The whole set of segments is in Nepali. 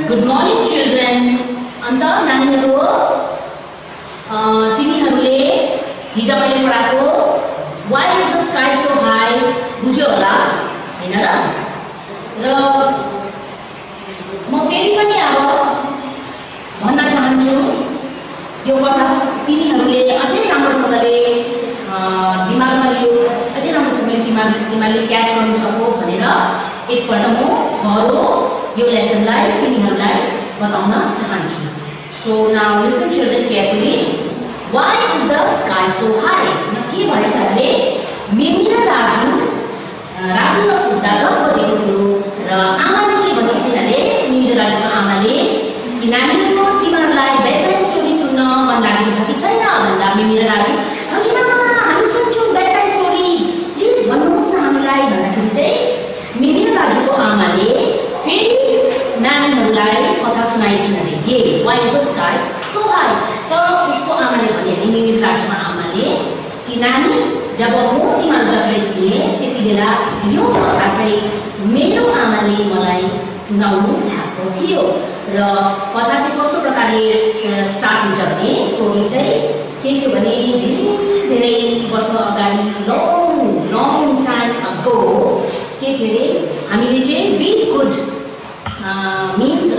Good morning children. अन्त नानीहरु तिमीहरुले हिजो मैले पढाएको Why is the sky so high बुझ्यो होला हैन र? र म फेरि पनि अब भन्न चाहन्छु यो कथा तिमीहरुले अझै राम्रोसँगले दिमागमा लियोस्, अझै राम्रोसँगले तिमीहरुले क्याच गर्न सकोस् भनेर एकपल्ट म थरो यो लेसनलाई तिमीहरुलाई बताउन चाहन्छु. So now listen children carefully. Why is the sky so high? के भएछ भने मिमी र राजु राति नसुत्दा 10 बजेको थियो र आमाले के भनेको छिन् भने मिमी र राजुको आमाले कि नानीहरु तिमीहरुलाई बेडटाइम स्टोरी सुन्न मन लागेको छ कि छैन भन्दा मिमी र राजु हजुर आमा हामी सुन्छौं बेडटाइम स्टोरीज प्लिज भन्नुहोस् न हामीलाई भन्दाखेरि चाहिँ मिमी र राजुको आमाले फेरि नानीहरुलाई कथा सुनाइछिन् अरे हे why is the sky so high त उसको आमाले भने नि मिमी र राजुको आमाले कि नानी जब म तिमीहरु जत्रै थिए त्यति बेला यो कथा चाहिँ मेरो आमाले मलाई सुनाउनु भएको थियो र कथा चाहिँ कस्तो प्रकारले स्टार्ट हुन्छ भने स्टोरी चाहिँ के थियो भने धेरै वर्ष अगाडि long time ago के थियो रे हामीले चाहिँ we could means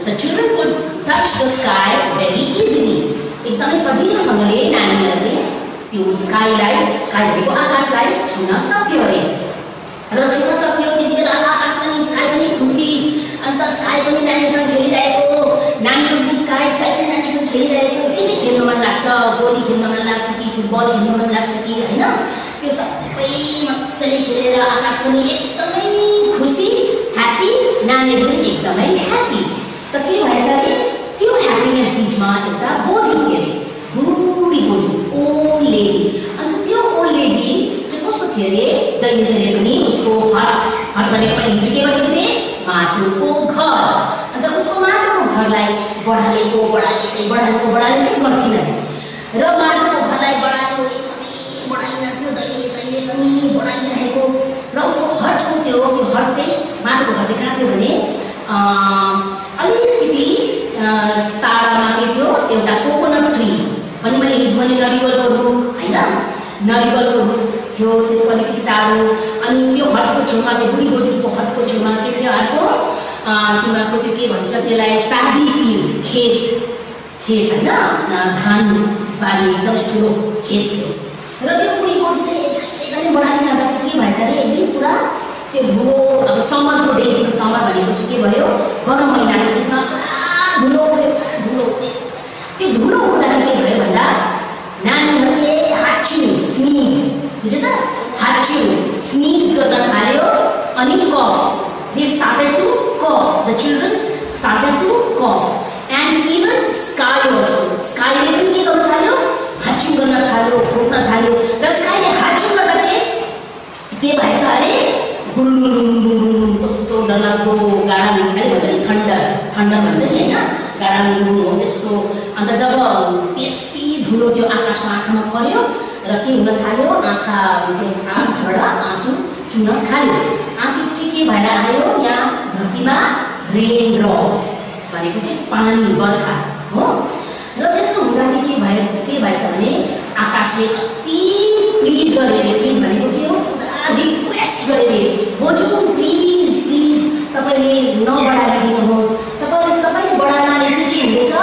the children could touch the sky very easily. एकदमै सजिलोसँगले नानीहरुले त्यो स्काईलाई स्काई भनेको आकाशलाई छुन सक्थ्यो अरे र छुन सक्थ्यो त्यतिबेला आकाश पनि स्काई पनि खुसी अन्त स्काई पनि नानीसँग खेलिरहेको नानीहरु स्काई पनि नानीसँग खेलिरहेको के खेल्न मन लाग्छ गोली खेल्न मन लाग्छ कि फुटबल खेल्न मन लाग्छ कि हैन त्यो सबै मज्जाले खेलेर आकाश पनि एकदमै खुसी ह्यापी नानीहरु पनि एकदमै ह्यापी त के भएछ भने त्यो ह्यापीनेस बीचमा एउटा बोजू थियो रे बुढी बोजू ओल्ड लेडी अन्त त्यो ओल्ड लेडी चाहिँ कस्तो थियो रे जहिले पनि उसको हट भनेको हिजो के भनेको थिए माटोको घर अन्त उसको माटोको घरलाई बढालेको गर्थिन र माटोको घरलाई बढाएको एकदमै बढाइन्थ्यो जहिले पनि बढाइरहेको र उसको हटको त्यो हट चाहिँ माटोको घर चाहिँ कहाँ थियो भने अलिकति टाढामा के थियो एउटा कोकोनट ट्री अनि मैले हिजो भने नरिवलको रुख हैन नरिवलको रुख थियो त्यसको अलिकति टाढो अनि त्यो हटको छेउमा त्यो बुढी बोजूको हटको छेउमा के थियो अर्को तिमीहरुको त्यो के भन्छ त्यसलाई प्याडी फिल्ड खेत हैन धान बारी एकदमै ठुलो खेत थियो र त्यो बुढी बोजूले एकदमै बढाइरहँदा चाहिँ के भएछ रे एकदम पुरा त्यो धुलो अब समरको डे थियो समर भनेको चाहिँ के भयो गरम महिनाको दिनमा धुलो त्यो धुलो उड्दा चाहिँ के भयो भन्दा नानीहरुले हाच्यु स्नीज बुझ्यो त हाच्यु स्नीज गर्न थाल्यो अनि कफ they started to cough the children started to cough and even sky also sky ले पनि के गर्न थाल्यो हाच्यु गर्न थाल्यो खोक्न थाल्यो र स्काईले हाच्यु गर्दा चाहिँ के भएछ अरे कस्तो डरलाग्दो गाडा निकाले भन्छ नि थन्डर भन्छ नि हैन गाडा हो त्यस्तो अन्त जब बेसी धुलो त्यो आकाशमा आँखामा पर्यो र के हुन थाल्यो आँखाबाट आँसु चुन थाल्यो आँसु चाहिँ के भएर आयो यहाँ धरतीमा रेन ड्रप्स भनेको चाहिँ पानी बर्खा हो र त्यस्तो हुँदा चाहिँ के भएछ भने आकाशले कति प्लिड गरेर प्लिड भनेको के हो रिक्वेस्ट गरेर बोजू प्लिज तपाईले नबढाइदिनुहोस् तपाईले बढाउनाले चाहिँ के हुँदैछ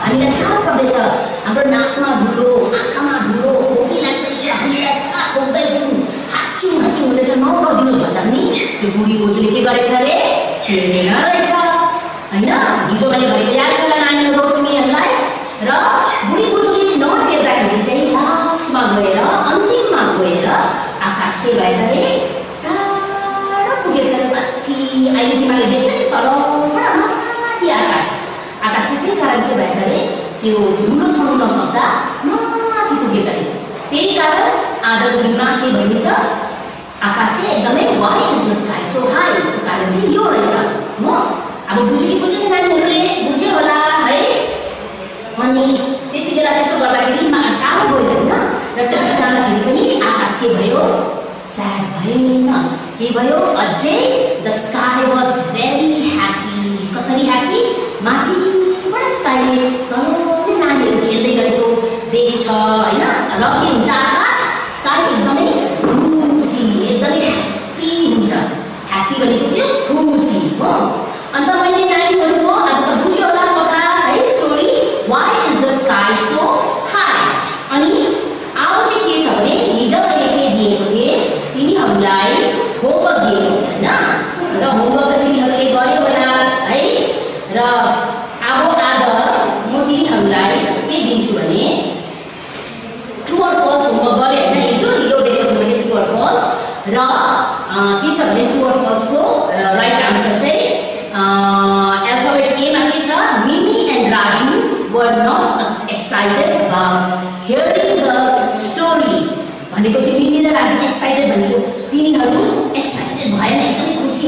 हामीलाई साह्रो पर्दैछ हाम्रो नाकमा धुलो आँखामा धुलो खोकी लाग्दैछ हामीलाई खोक्दैछु हाच्चु हुँदैछ नबढिदिनुहोस् भन्दा पनि त्यो बुढी बोजूले के गरेछ अरे हेरेन रहेछ हैन हिजो मैले भनेको याद छ होला नानीहरु तिमीहरुलाई र बुढी बोजूले नहेर्दाखेरि चाहिँ लास्टमा गएर अन्तिममा गएर आकाश के भएछ अरे टाढो पुगेछ अरे माथि अहिले तिमीले देख्छ नि तल माथि आकाश त्यसै कारण के भएछ अरे त्यो धुलो सहन नसक्दा माथि पुगेछ अरे त्यही कारण आजको दिनमा के भइन्छ आकाश चाहिँ एकदमै why is the sky so high कारण चाहिँ यो रहेछ हो अब बुझ्यो नानीहरुले बुझ्यो होला है अनि त्यति बेला त्यसो गर्दाखेरि टाढो गयो हैन र टाढो जाँदाखेरि पनि आकाश के भयो sad भएन के भयो अझै the sky was very happy कसरी happy माथिबाट स्काईले तलले नानीहरू खेल्दै गरेको देख्छ हैन र के हुन्छ आकाश स्काई एकदमै खुसी एकदमै ह्याप्पी हुन्छ ह्याप्पी भनेको के खुसी हो अन्त मैले नानीहरूको अब त बुझ्यो होला कथा है story why is the sky so high अनि अब चाहिँ के छ भने हिजो मैले के दिएको थिएँ तिमीहरूलाई होमवर्क दिएको थिएँ हैन र होमवर्क तिमीहरूले गर्यो होला है र अब आज म तिमीहरूलाई के दिन्छु भने ट्रू अर फल्स होमवर्क गरे हैन हिजो यो दिएको थिएँ मैले ट्रू अर फल्स र के छ भने ट्रू अर फल्सको राइट आन्सर चाहिँ अल्फाबेट ए मा के छ Mimi and Raju were not excited about hearing the story भनेको चाहिँ मिमी र राजु एक्साइटेड भनेको तिनीहरू एक्साइटेड भएन एकदमै खुसी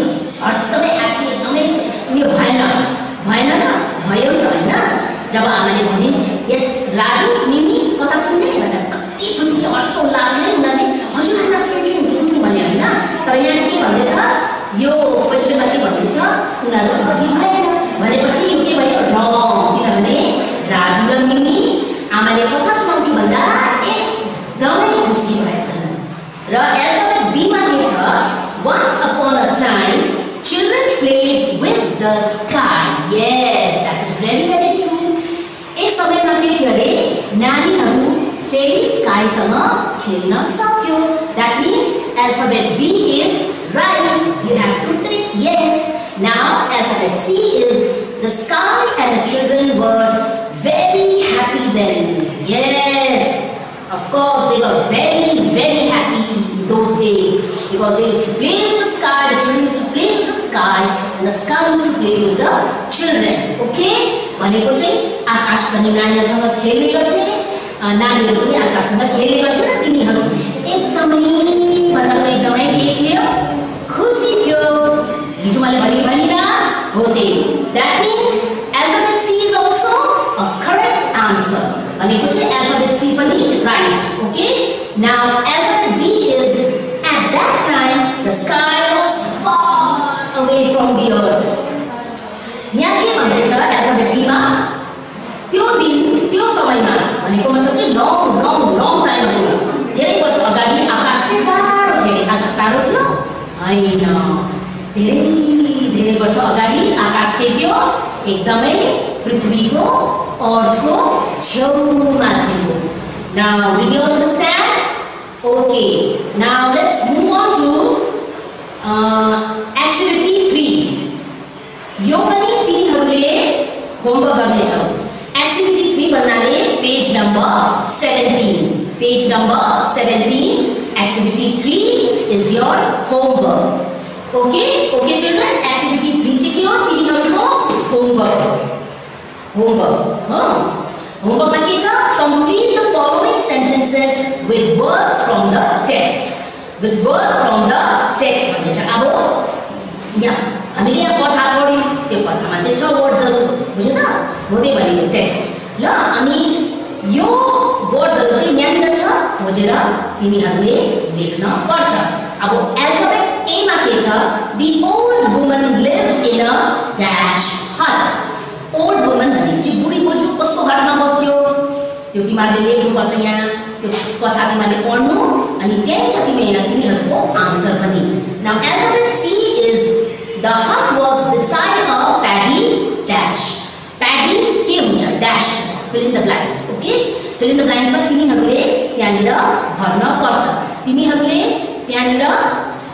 एकदमै ह्याप्पी एकदमै उयो भएन न भयो नि त हैन जब आमाले भने यस राजु मिमी कथा सुन्ने भनेर कति खुसी हर्षोल्लासले उनीहरूले हजुर कुरा सुन्छु भने हैन तर यहाँ चाहिँ के भन्दैछ यो क्वेसनमा के भन्दैछ उनीहरू खुसी भएन भनेपछि यो के भयो किनभने राजु र मिमी आमाले कथा सुनाउँछु भन्दा एकदमै खुसी भएछन् र अल्फाबेट बी मा के छ once upon a time children played with the sky yes that is very true एक समयमा के थियो अरे नानीहरू टेरी स्काईसँग खेल्न सक्यो that means alphabet B is right you have to take yes now alphabet C is the sky and the children were very happy then yes of course they were very happy in those days because they used to play with the sky the children used to play with the sky and the sky used to play with the children okay भनेको चाहिँ आकाश पनि नानीहरूसँग खेल्ने गर्थे नानीहरू पनि आकाशसँग खेल्ने गर्थे र तिनीहरू एकदमै के थियो खुसी थियो हिजो मैले भनिन हो त्यही that means alphabet C is also a correct answer भनेको चाहिँ alphabet C पनि right okay now alphabet D is at that time the sky was far away from the earth यहाँ के भन्दैछ alphabet D मा त्यो दिन त्यो समयमा भनेको मतलब चाहिँ long time ago धेरै वर्ष अगाडि आकाश चाहिँ टाढो थियो आकाश टाढो थियो हैन धेरै वर्ष अगाडि आकाश के थियो एकदमै पृथ्वीको अर्थको छेउमा थियो now did you understand okay now let's move on to activity 3 यो पनि तिमीहरूले होमवर्क गर्नेछौ एक्टिभिटी 3 भन्नाले page number 17 activity 3 is your homework okay children activity 3 चाहिँ के हो तिमीहरूको homework homework मा के छ complete the following sentences with words from the text भन्ने छ अब यहाँ हामीले यहाँ कथा पढ्यौं त्यो कथामा चाहिँ छ वर्ड्सहरु बुझ्यो त हो त्यही भनेको टेक्स्ट ल अनि यो वर्ड्सहरु चाहिँ यहाँनिर छ खोजेर तिमीहरूले लेख्न पर्छ अब अल्फाबेट ए मा के छ the old woman lived in a dash hut old woman भने चाहिँ बुढी बोजू कस्तो हटमा बस्यो त्यो तिमीहरूले लेख्नु पर्छ यहाँ त्यो कथा तिमीहरूले पढ्नु अनि त्यही छ तिमीहरूको आन्सर पनि now alphabet C is the hut was beside a paddy dash paddy के हुन्छ dash fill in the blanks okay fill in the blanks मा तिमीहरूले त्यहाँनिर भर्न पर्छ तिमीहरूले त्यहाँनिर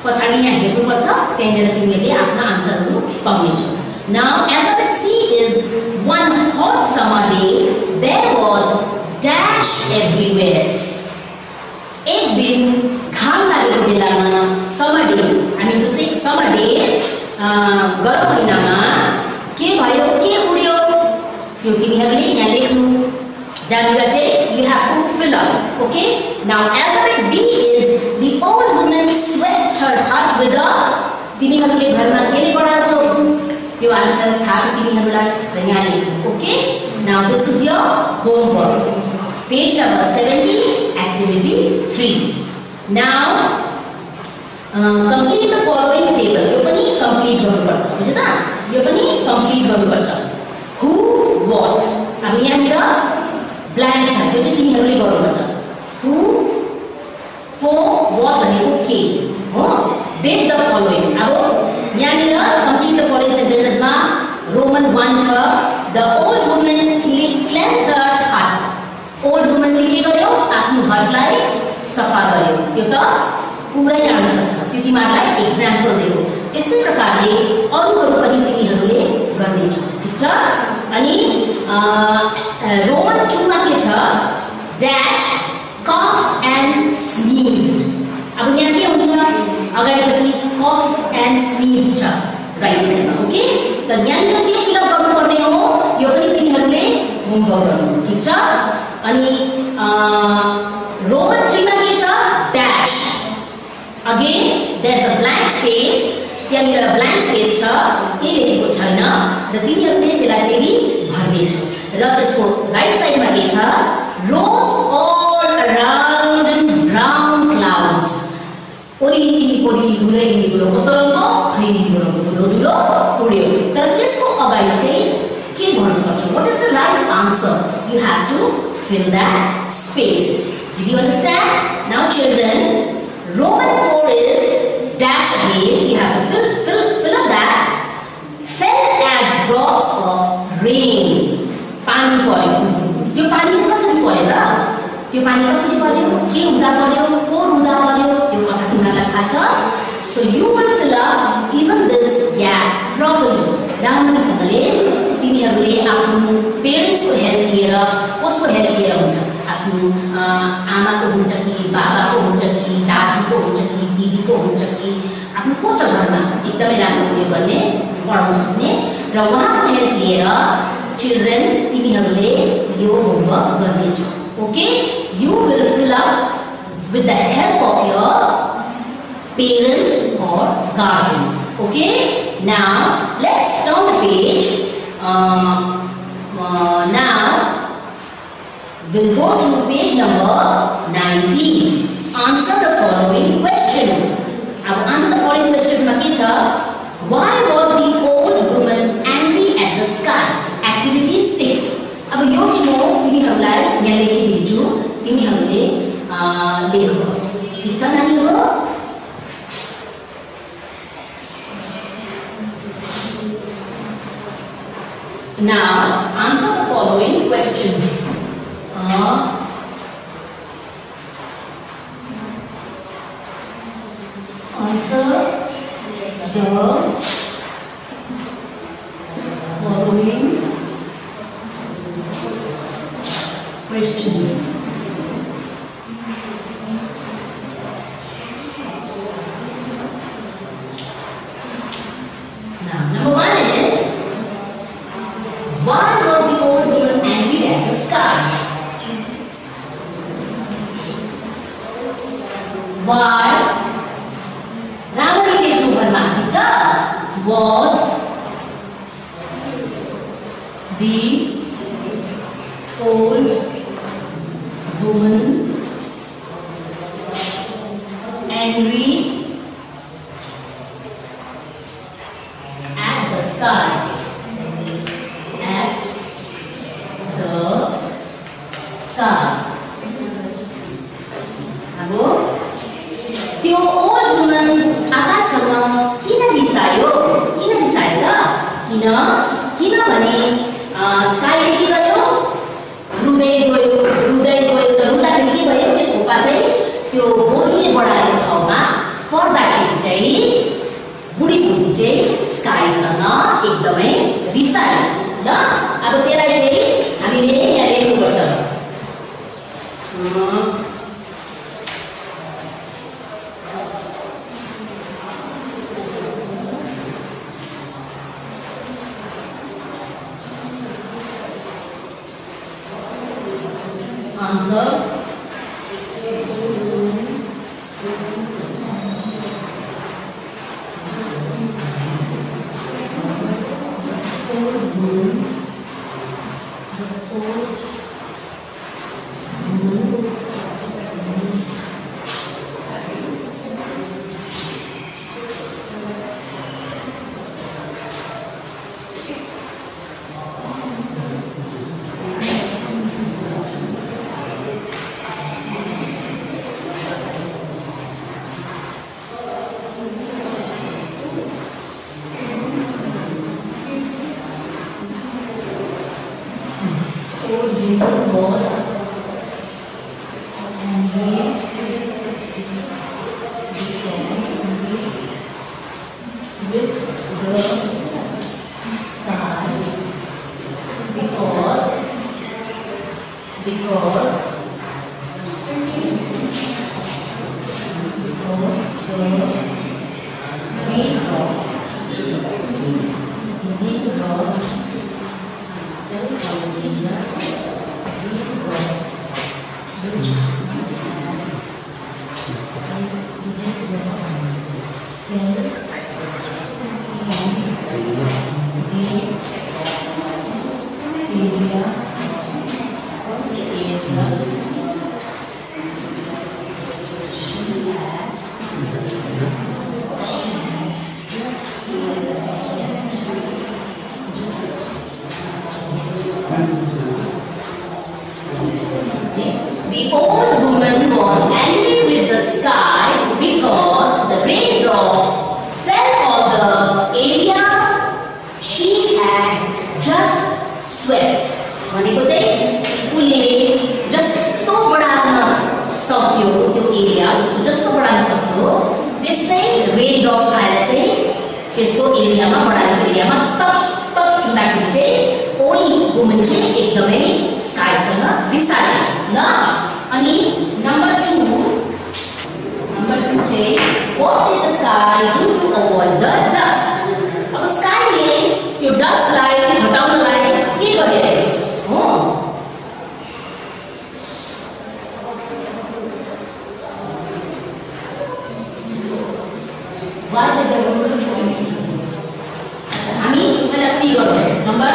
पछाडी यहाँ हेर्नु पर्छ त्यहाँनिर तिमीहरूले आफ्नो आन्सरहरु पाउनेछौ now alphabet C is one hot summer day there was dash everywhere एक दिन घाम लागेको बेलामा समर डे हामी टु से समर डे गरम महिनामा के भयो के उड्यो त्यो तिमीहरूले यहाँ लेख्नु जहाँनिर चाहिँ you have to fill up okay now alphabet B is the old woman swept her hut with a तिमीहरूले घरमा केले गराउँछौ त्यो आन्सर थाहा छ तिमीहरूलाई र यहाँ लेख्नु okay now this is your homework page number 70 activity 3 now complete the following table यो पनि complete गर्नुपर्छ बुझ्यो त यो पनि complete गर्नुपर्छ ब्ल्याङ्क छ, त्यो चाहिँ तिमीहरूले गर्नुपर्छ। हु को what भनेको के हो। Bake the following. अब यहाँनिर कम्प्लिट द फलोइङ सेन्टेन्सेसमा रोमन 1 छ, the old woman cleansed her heart. Old वुमनले के गर्यो, आफ्नो हार्टलाई सफा गर्यो। त्यो त पुरै आन्सर छ, त्यो तिमीहरूलाई एक्जाम्पल दियो। यस्तै प्रकारले अरूहरू पनि तिमीहरूले गर्नेछौ, ठिक छ। अनि रोमन 2 मा के छ, ड्यास कफ एन्ड स्नीज्ड। अब यहाँ के हुन्छ, अगाडिपट्टि कफ एन्ड स्नीज्ड छ राइट साइडमा, ओके। त यहाँनिर के फिलअप गर्नुपर्ने हो, यो पनि तिमीहरूले होमवर्क गर्नु, ठिक छ। अनि रोमन 3 मा के छ, dash. Again there is a blank space, त्यहाँनिर ब्ल्याङ्क स्पेस छ, केही लेखेको छैन र तिमीहरूले त्यसलाई फेरि भर्नेछौ। र त्यसको राइट साइडमा के छ, rose all around in brown clouds. वरिपरि धुलै धुलो, कस्तो रङको, खैरी रङको धुलो धुलो उड्यो। तर त्यसको अगाडि चाहिँ के भन्नुपर्छ, what is the right answer, you have to fill that space. Did you understand? Now children, Roman 4 is dash again, you have to fill up that. Fell as drops of rain. पानी पर्यो, त्यो पानी चाहिँ कसरी पर्यो र, त्यो पानी कसरी पर्यो, के हुँदा पर्यो, को हुँदा पर्यो, त्यो कथा तिमीहरूलाई थाहा छ। So you will fill up even this gap properly. राम्रोसँगले तिमीहरूले आफ्नो पेरेन्ट्सको हेल्प लिएर, कसको हेल्प लिएर हुन्छ, आफ्नो आमाको हुन्छ कि बाबाको हुन्छ कि दाजुको हुन्छ कि दिदीको हुन्छ कि आफ्नो को छ घरमा एकदमै राम्रो उयो गर्ने, पढाउन सक्ने, र उहाँको हेल्प लिएर चिल्ड्रेन तिमीहरूले यो होमवर्क गर्नेछौ, okay. You will fill up with the help of your parents or guardian, okay. Now let's turn the page. Now we'll go to page number 19. Answer the following questions. Now answer the following questions ma ke cha, why was the old woman angry at the sky? Activity 6. अब यो चाहिँ म तिमीहरूलाई यहाँ लेखिदिन्छु, तिमीहरूले लेख्नुपर्छ, ठिक छ नानीहरू। Now answer the following questions. Answer the following questions. Now number 1 is, why was the old woman angry at the sky? Why? रामरी लेख्नु भरमा, ठिक छ। Was the old woman angry at the sky? At the sky. अब त्यो ओल्ड वुमन आकाशसँग किन रिसायो, किन रिसायो त, किनभने स्काईले के गर्यो, रुँदै गयो त रुँदाखेरि के भयो, त्यो थोपा चाहिँ त्यो बोजूले बढाएको ठाउँमा पर्दाखेरि चाहिँ बुढी बुढी चाहिँ स्काईसँग एकदमै रिसायो ल। अब त्यसलाई चाहिँ हामीले यहाँ लेख्नुपर्छ। Answer because with the sky, because the raindrops The old woman was angry with the sky because the raindrops fell on the area she had just swept. भनेको चाहिँ उले जस्तो बढाउन सक्यो त्यो एरिया उसको जस्तो बढाउन सक्यो त्यस्तै रेनड्रप्स आएर चाहिँ त्यसको एरियामा बढाएको एरियामा टप टप चुँदाखेरि चाहिँ ओल्ड वुमन चाहिँ एकदमै स्काईसँग रिसायो ल अनि नम्बर 2 चाहिँ what did the sky do to avoid the dust अब स्काईले त्यो डस्टलाई हटाउनलाई के गरे हो what did the woman do हामी पहिला सी गरौँ number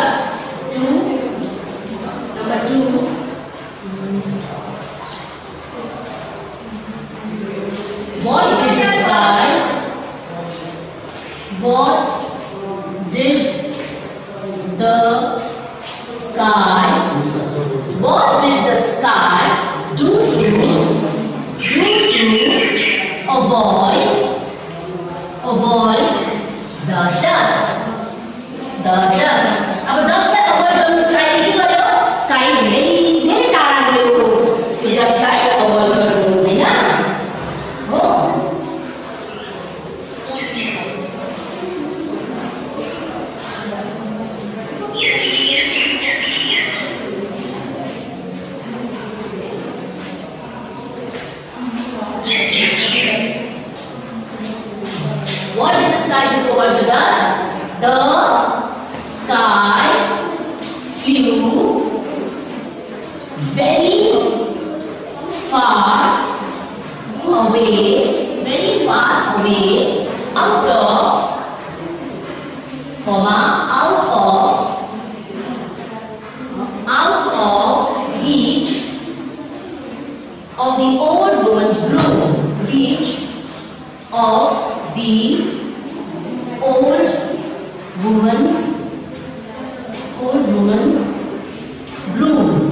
2 What did the sky do to avoid the dust? अब डस्टलाई अभोइड गर्नु स्काईले के गर्यो स्काई धेरै टाढा गयो त्यो डस्टलाई अभोइड गर्नु हैन हो What did the sky do to avoid the dust? The sky flew very far away out of reach of the old woman's broom. Reach of the old woman's broom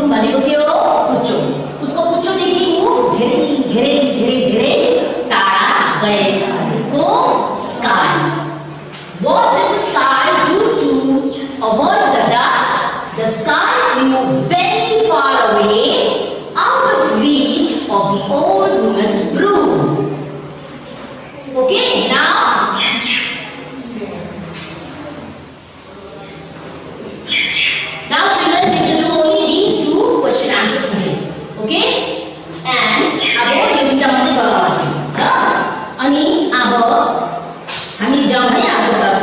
भनेको के हो पुच्चो उसको पुच्चोदेखि ऊ धेरै टाढा गएछ को sky What did the sky do to avoid the dust? The sky flew very far away out of reach of the old woman's broom. Okay, now children, we will do only these two question answers today. Okay? And अब यो दुईटा मात्रै गरौँ ह अनि अब हामी जाउँ है आगोतर्फ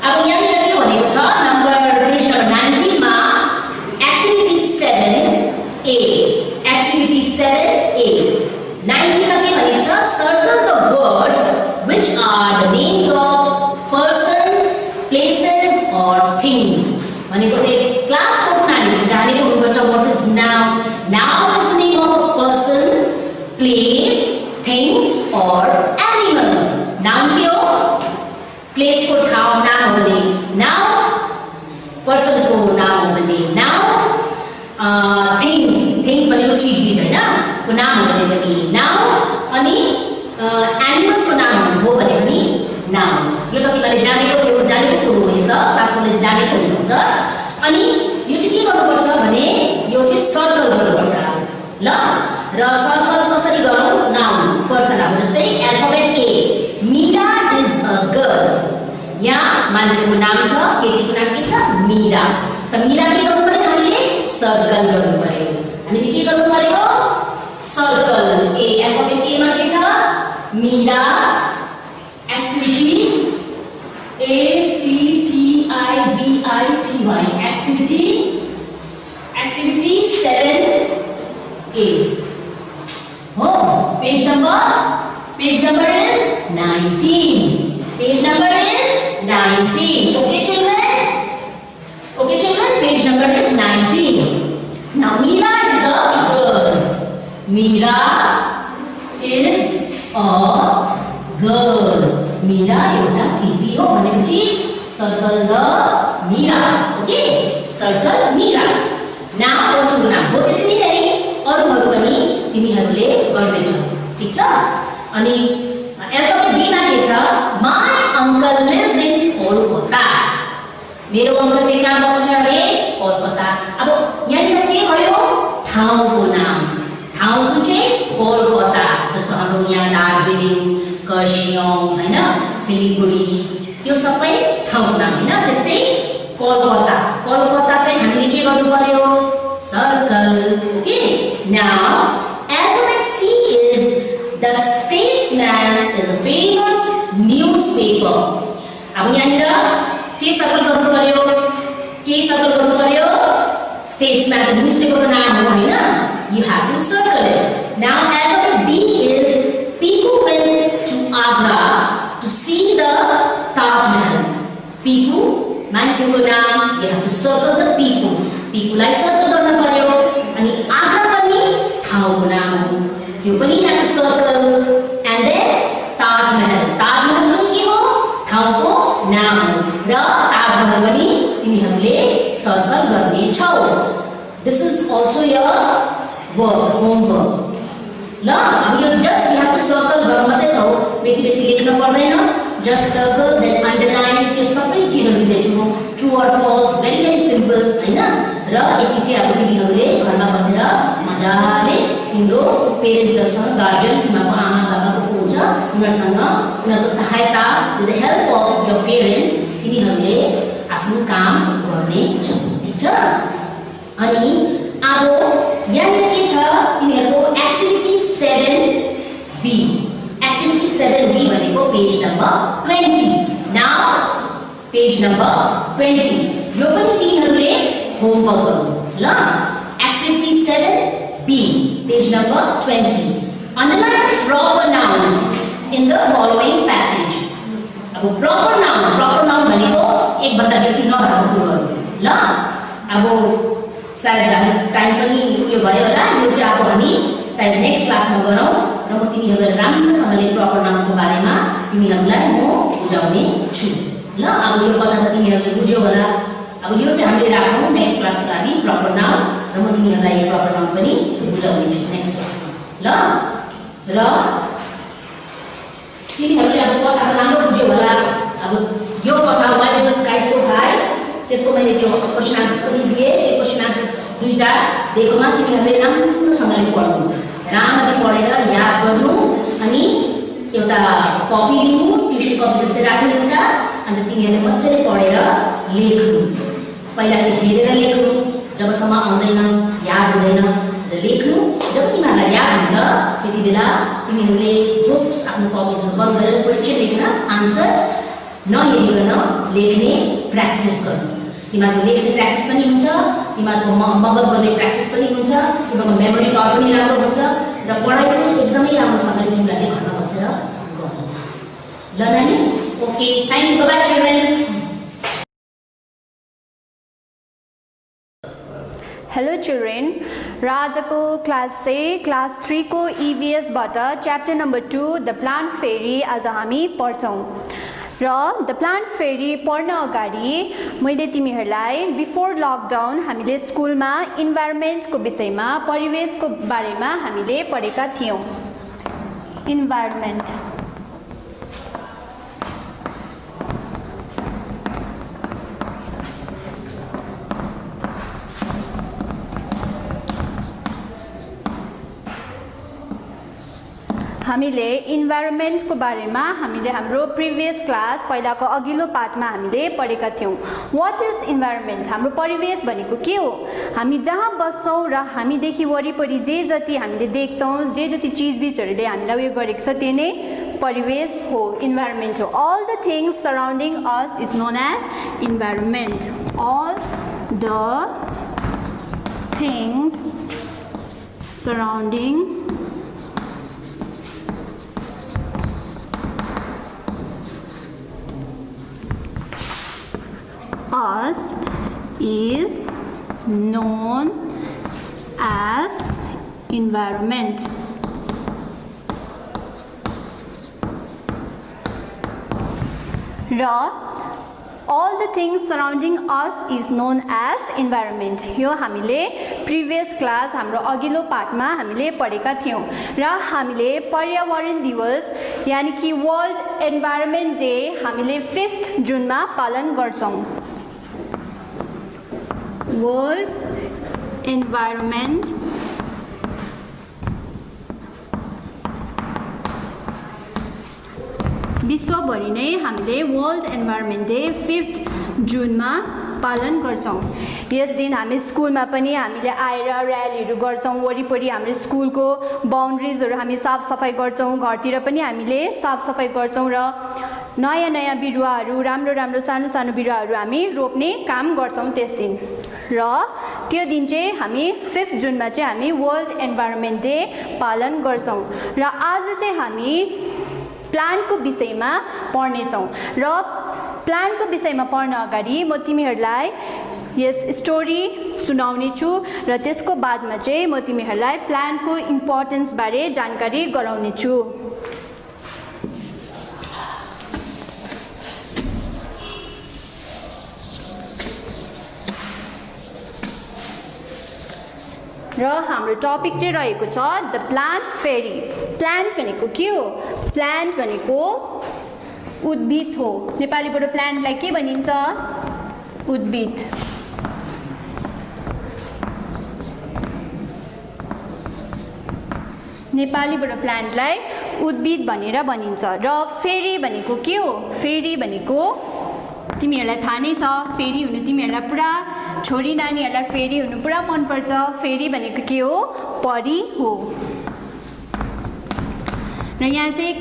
अब यहाँनिर के भनेको छ नम्बर पेज नम्बर 19 मा एक्टिभिटी 7A 19 मा के भनेको छ circle the words which are the names of persons, places or things भनेको चाहिँ क्लासको नानीले जानेको हुनुपर्छ what is noun is the name of a person, place, things or animals noun के हो place को ठाउँ नाम हो भने noun person को नाम हो भने noun things भनेको चीज हैन को नाम हो भने पनि noun अनि animals को नाम हो भने पनि noun यो त तिमीले जानेको अनि यो चाहिँ के गर्नुपर्छ भने यो चाहिँ सर्कल गर्नुपर्छ ल र सर्कल कसरी गरौँ नाउन पर्सन अब जस्तै alphabet A Meera is a girl यहाँ मान्छेको नाम छ केटीको नाम के छ मीरा त मीरा के गर्नु पर्यो हामीले सर्कल गर्नु पर्यो हामीले के गर्नु पर्यो सर्कल ए अल्फाबेट ए मा के छ Meera activity ACTIVITY activity 7A oh page number is 19 page number is 19 okay children page number is 19 now Meera is a girl Meera is a girl Meera एउटा केटी हो भनेपछि circle the Meera okay circle Meera नाम पर्सनको नाम हो त्यसरी नै अरूहरू पनि तिमीहरूले गर्दैछौ ठीक छ अनि अल्फाबेट बी मा के छ my uncle lives in Kolkata मेरो अंकल चाहिँ कहाँ बस्छ रे कोलकाता अब यहाँनिर के भयो ठाउँको नाम ठाउँको चाहिँ कोलकाता जस्तो हाम्रो यहाँ दार्जिलिङ कर्सियङ हैन सिलिगुडी त्यो सबै ठाउँ नाम हैन त्यस्तै कोलकाता चाहिँ हामीले के गर्नु पर्यो circle okay now alphabet C is the Statesman is a famous newspaper अब यहाँनिर के सर्कल गर्नु पर्यो स्टेट्समैन द न्यूजपेपरको नाम हो हैन you have to circle it now alphabet D is people went to Agra to see the Taj Mahal. People, मान्छेको नाम you have to circle the people. People लाई circle गर्न पर्यो अनि आग्रा पनि ठाउँको नाम हो त्यो पनि you have to circle and then Taj Mahal पनि के हो ठाउँको नाम हो र Taj Mahal पनि तिमीहरूले सर्कल गर्ने छौ. This is also your homework. ल अब यो just you have to circle गर्नु मात्रै हो बेसी लेख्न पर्दैन जस्ट सर्कल देन अन्डरलाइन त्यो सबै चीजहरु दिदैछु म true or false very simple हैन र एकैचोटी अब तिमीहरूले घरमा बसेर मजाले तिम्रो पेरेन्ट्सहरुसँग गार्जियन तिमीको आमा बाबाको को हुन्छ उनीहरुको सहायता with the help of your parents तिमीहरूले आफ्नो काम गर्ने छौ ठीक छ अनि अब यहाँनिर के छ तिमीहरुको एक्टिभिटी 7B भनेको page number 20 now page number 20 यो पनि तिमीहरुले होमवर्क गर्नु ल activity 7B page number 20 underline proper nouns in the following passage अब proper noun भनेको एक भन्दा बेसी नभएको कुराहरु ल अब सायद हामी टाइम पनि यो भयो होला यो चाहिँ अब हामी सायद नेक्स्ट क्लासमा गरौँ र म तिमीहरूलाई राम्रोसँगले प्रपर नाउनको बारेमा तिमीहरूलाई म बुझाउने छु ल अब यो कथा त तिमीहरूले बुझ्यौ होला अब यो चाहिँ हामीले राखौँ नेक्स्ट क्लासको लागि प्रपर नाउन र म तिमीहरूलाई यो प्रपर नाउन पनि बुझाउने छु नेक्स्ट क्लासमा ल र तिमीहरूले अब कथा त राम्रो बुझ्यौ होला अब यो कथा why is the sky so high त्यसको मैले त्यो क्वेशन आन्सर्स पनि दिए त्यो क्वेशन आन्सर्स दुईटा दिएकोमा तिमीहरूले राम्रोसँगले पढ्नु राम्ररी पढेर याद गर्नु अनि एउटा कपी लिनु ट्युसन कपी जस्तै राख्नु एउटा अनि तिमीहरूले मजाले पढेर लेख्नु पहिला चाहिँ हेरेर लेख्नु जबसम्म आउँदैन याद हुँदैन र लेख्नु जब तिमीहरूलाई याद हुन्छ त्यति बेला तिमीहरूले बुक्स आफ्नो कपिजहरु बन्द गरेर क्वेशन लेखेर आन्सर नहेरिकन लेख्ने प्र्याक्टिस गर्नु तिमीहरुको लेख्ने प्र्याक्टिस पनि हुन्छ तिमीहरुको मगज गर्ने प्र्याक्टिस पनि हुन्छ तिमीहरुको मेमोरी पावर पनि राम्रो हुन्छ र पढाइ चाहिँ एकदमै राम्रोसँगले तिमीहरूले घरमा बसेर गर्नु ल नानी okay thank you bye children hello children र आजको क्लास चाहिँ क्लास 3 को EVS बाट च्याप्टर नम्बर 2 द प्लान्ट फेरी आज हामी पढ्छौं र द प्लान्ट फेरी पढ्न अगाडि मैले तिमीहरूलाई बिफोर लकडाउन हामीले स्कुलमा इन्भाइरोमेन्टको विषयमा परिवेशको बारेमा हामीले पढेका थियौं इन्भाइरोमेन्ट हामीले इन्भाइरोमेन्टको बारेमा हामीले हाम्रो प्रिभियस क्लास पहिलाको अघिल्लो पाठमा हामीले पढेका थियौँ। What is environment? हाम्रो परिवेश भनेको के हो? हामी जहाँ बस्छौँ र हामीदेखि वरिपरि जे जति हामीले देख्छौँ, जे जति चिजबिजहरूले हामीलाई उयो गरेको छ त्यो नै परिवेश हो, इन्भाइरोमेन्ट हो। All the things surrounding us is known as environment. All the things surrounding us is known as environment. र all the things surrounding us is known as environment. यो हामीले प्रिभियस क्लास हाम्रो अघिल्लो पाठमा हामीले पढेका थियौँ र हामीले पर्यावरण दिवस यानि कि वर्ल्ड एन्भाइरोमेन्ट डे हामीले 5 जुनमा पालन गर्छौँ। वर्ल्ड एन्भाइरोमेन्ट विश्वभरि नै हामीले वर्ल्ड एन्भाइरोमेन्ट डे 5 जुनमा पालन गर्छौँ। यस दिन हामी स्कुलमा पनि हामीले आएर र्यालीहरू गर्छौँ, वरिपरि हाम्रो स्कुलको बाउन्ड्रिजहरू हामी साफसफाइ गर्छौँ, घरतिर पनि हामीले साफसफाइ गर्छौँ र नयाँ नयाँ बिरुवाहरू, राम्रो राम्रो सानो सानो बिरुवाहरू हामी रोप्ने काम गर्छौँ त्यस दिन। र त्यो दिन चाहिँ हामी 5 जुनमा चाहिँ हामी वर्ल्ड एन्भाइरोमेन्ट डे पालन गर्छौँ। र आज चाहिँ हामी प्लान्टको विषयमा पढ्नेछौँ र प्लान्टको विषयमा पढ्न अगाडि म तिमीहरूलाई यस स्टोरी सुनाउने छु र त्यसको बादमा चाहिँ म तिमीहरूलाई प्लान्टको इम्पोर्टेन्स बारे जानकारी गराउने छु। र हाम्रो टपिक चाहिँ रहेको छ द प्लान्ट फेरी। प्लान्ट भनेको के हो? प्लान्ट भनेको उद्भिद हो। नेपालीबाट प्लान्टलाई के भनिन्छ? उद्भिद। नेपालीबाट प्लान्टलाई उद्भिद भनेर भनिन्छ। र फेरी भनेको के हो? फेरी भनेको तिमीहरूलाई थाहा नै छ, फेरी हुनु तिमीहरूलाई पुरा, छोरी नानीहरूलाई फेरी हुनु पुरा मनपर्छ। फेरी भनेको के हो? परी हो। र यहाँ चाहिँ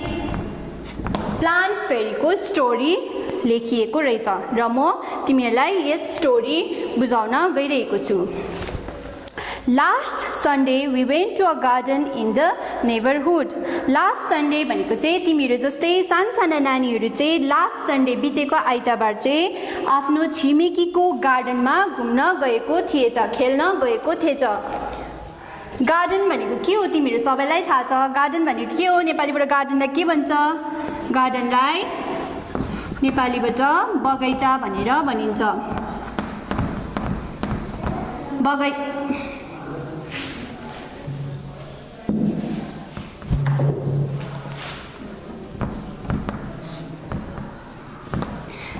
प्लान्ट फेरीको स्टोरी लेखिएको रहेछ र म तिमीहरूलाई यस स्टोरी बुझाउन गइरहेको छु। Last Sunday we went to a garden in the neighbourhood. Last Sunday भनेको चाहिँ तिमीहरू जस्तै सानसाना नानीहरू चाहिँ लास्ट सन्डे बितेको आइतबार चाहिँ आफ्नो छिमेकीको गार्डनमा घुम्न गएको थिएछ, खेल्न गएको थिएछ। गार्डन भनेको के हो तिमीहरू सबैलाई थाहा छ। गार्डन भनेको के हो? नेपालीबाट गार्डनलाई के भन्छ? गार्डनलाई नेपालीबाट बगैँचा भनेर भनिन्छ।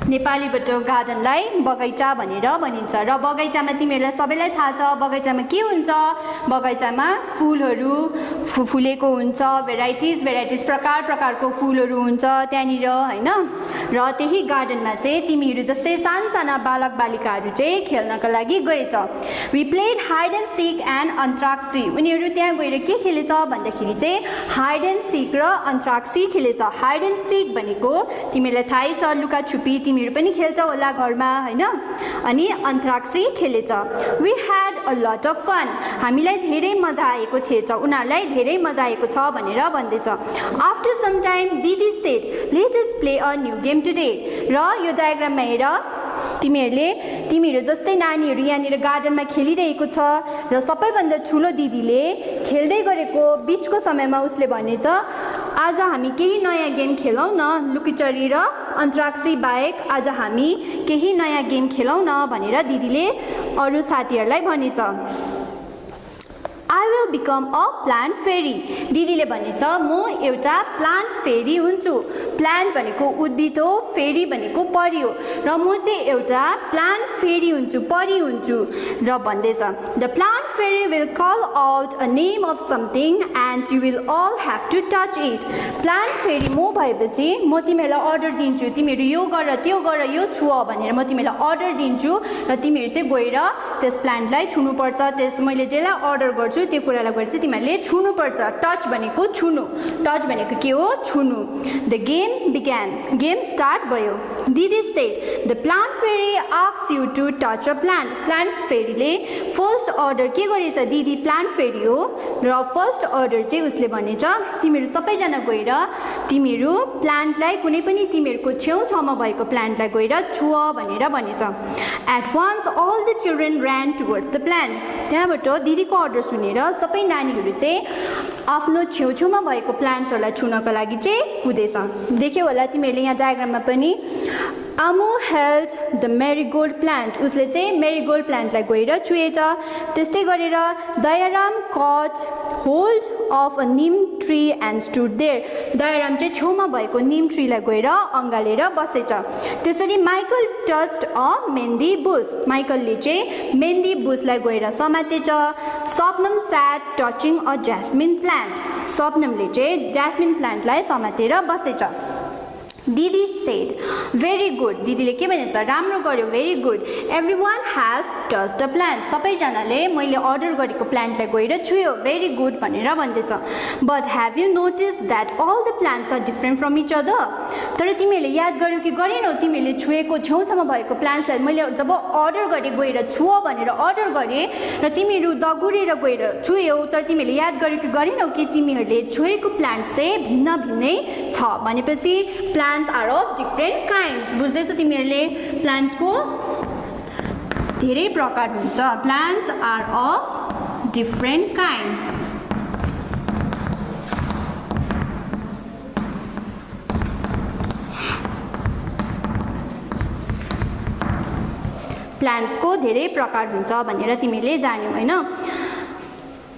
नेपालीबाट गार्डनलाई बगैँचा भनेर भनिन्छ। र बगैँचामा तिमीहरूलाई सबैलाई थाहा छ बगैँचामा के हुन्छ? बगैँचामा फुलहरू फुलेको हुन्छ, भेराइटिज प्रकार प्रकारको फुलहरू हुन्छ त्यहाँनिर होइन। र त्यही गार्डनमा चाहिँ तिमीहरू जस्तै सानसाना बालक बालिकाहरू चाहिँ खेल्नका लागि गएछ। We played hide and seek and Antakshari. उनीहरू त्यहाँ गएर के खेलेछ भन्दाखेरि चाहिँ हाइड एन्ड सिक र अन्त्राक्षी खेलेछ। हाइड एन्ड सिक भनेको तिमीहरूलाई थाहै छ, लुकाछुपी तिमीहरू पनि खेल्छौ होला घरमा होइन। अनि अन्त्राक्षी खेलेछ। We had a lot of fun. हामीलाई धेरै मजा आएको थिएछ, उनीहरूलाई धेरै मजा आएको छ भनेर भन्दैछ। आफ्टर सम टाइम दिदी said let us play a new game today. र यो डायग्राममा हेर, तिमीहरू जस्तै नानीहरू यहाँनिर गार्डनमा खेलिरहेको छ र सबैभन्दा ठुलो दिदीले खेल्दै गरेको बिचको समयमा उसले भनेछ आज हामी केही नयाँ गेम खेलौँ न, लुकीचोरी र अन्त्राक्षी बाहेक आज हामी केही नयाँ गेम खेलौँ न भनेर दिदीले अरू साथीहरूलाई भनेछ। I will become a plant फेरी। दिदीले भनेछ म एउटा प्लान्ट फेरी हुन्छु। प्लान्ट भनेको उद्भिद हो, फेरी भनेको परी हो र म चाहिँ एउटा प्लान्ट फेरी हुन्छु, परी हुन्छु र भन्दैछ the plant fairy will call out a name of something and you will all have to touch it. Plant fairy म भएपछि म तिमीहरूलाई अर्डर दिन्छु, तिमीहरू यो गर, त्यो गर, यो छुअ भनेर म तिमीहरूलाई अर्डर दिन्छु र तिमीहरू चाहिँ गएर त्यस प्लान्टलाई छुनुपर्छ। त्यस मैले जेलाई अर्डर गर्छु त्यो कुरालाई गएर चाहिँ तिमीहरूले छुनुपर्छ। टच भनेको छुनु, टच भनेको के हो? छुनु। The game began, game start भयो। Didi said the plant fairy asks you to touch a plant. Plant फेरीले फर्स्ट अर्डर के गरेछ? दिदी प्लान्ट फेरी हो र फर्स्ट अर्डर चाहिँ उसले भनेछ तिमीहरू सबैजना गएर तिमीहरू प्लान्टलाई कुनै पनि तिमीहरूको छेउछाउमा भएको प्लान्टलाई गएर छुअ भनेर भनेछ। At once all the children ran towards the plant. त्यहाँबाट दिदीको अर्डर सुनेर सबै नानीहरू चाहिँ आफ्नो छेउछेउमा भएको प्लान्ट्सहरूलाई छुनको लागि चाहिँ कुदेछ। देख्यौ होला तिमीहरूले यहाँ डायग्राममा पनि आमु हेल्ड द मेरीगोल्ड प्लान्ट, उसले चाहिँ मेरीगोल्ड प्लान्टलाई गएर छुएछ। त्यस्तै गरेर Dayaram caught hold of a neem tree and stood there. Dayaram चाहिँ छेउमा भएको निम ट्रीलाई गएर अँगालेर बसेछ। त्यसरी माइकल टच्ड अ मेहन्दी बुस, माइकलले चाहिँ मेहन्दी बुसलाई गएर समातेछ। सपनम स्याट टचिङ अ ज्यास्मिन प्लान्ट, सपनमले चाहिँ ज्यास्मिन प्लान्टलाई समातेर बसेछ। दिदी सेड भेरी गुड, दिदीले के भन्छ? राम्रो गर्यो, very good. Every one has touched a plant, सबैजनाले मैले अर्डर गरेको प्लान्टलाई गएर छुयो, भेरी गुड भनेर भन्दैछ। But have you notice that all the plants are different from each other? तर तिमीहरूले याद गर्यौ कि गरेनौ? तिमीहरूले छुएको छेउछाउमा भएको प्लान्ट्सलाई मैले जब अर्डर गरेँ गएर छुअ भनेर अर्डर गरेँ र तिमीहरू दगुरेर गएर छुयौ, तर तिमीहरूले याद गर्यौ कि गरेनौ कि तिमीहरूले छुएको प्लान्ट चाहिँ भिन्न भिन्नै छ भनेपछि plants are of different kinds। बुझ्दैछौ तिमीहरूले? प्लान्ट्सको धेरै प्रकार हुन्छ। Plants are of different kinds. प्लान्ट्सको धेरै प्रकार हुन्छ भनेर तिमीहरूले जान्यौ हैन?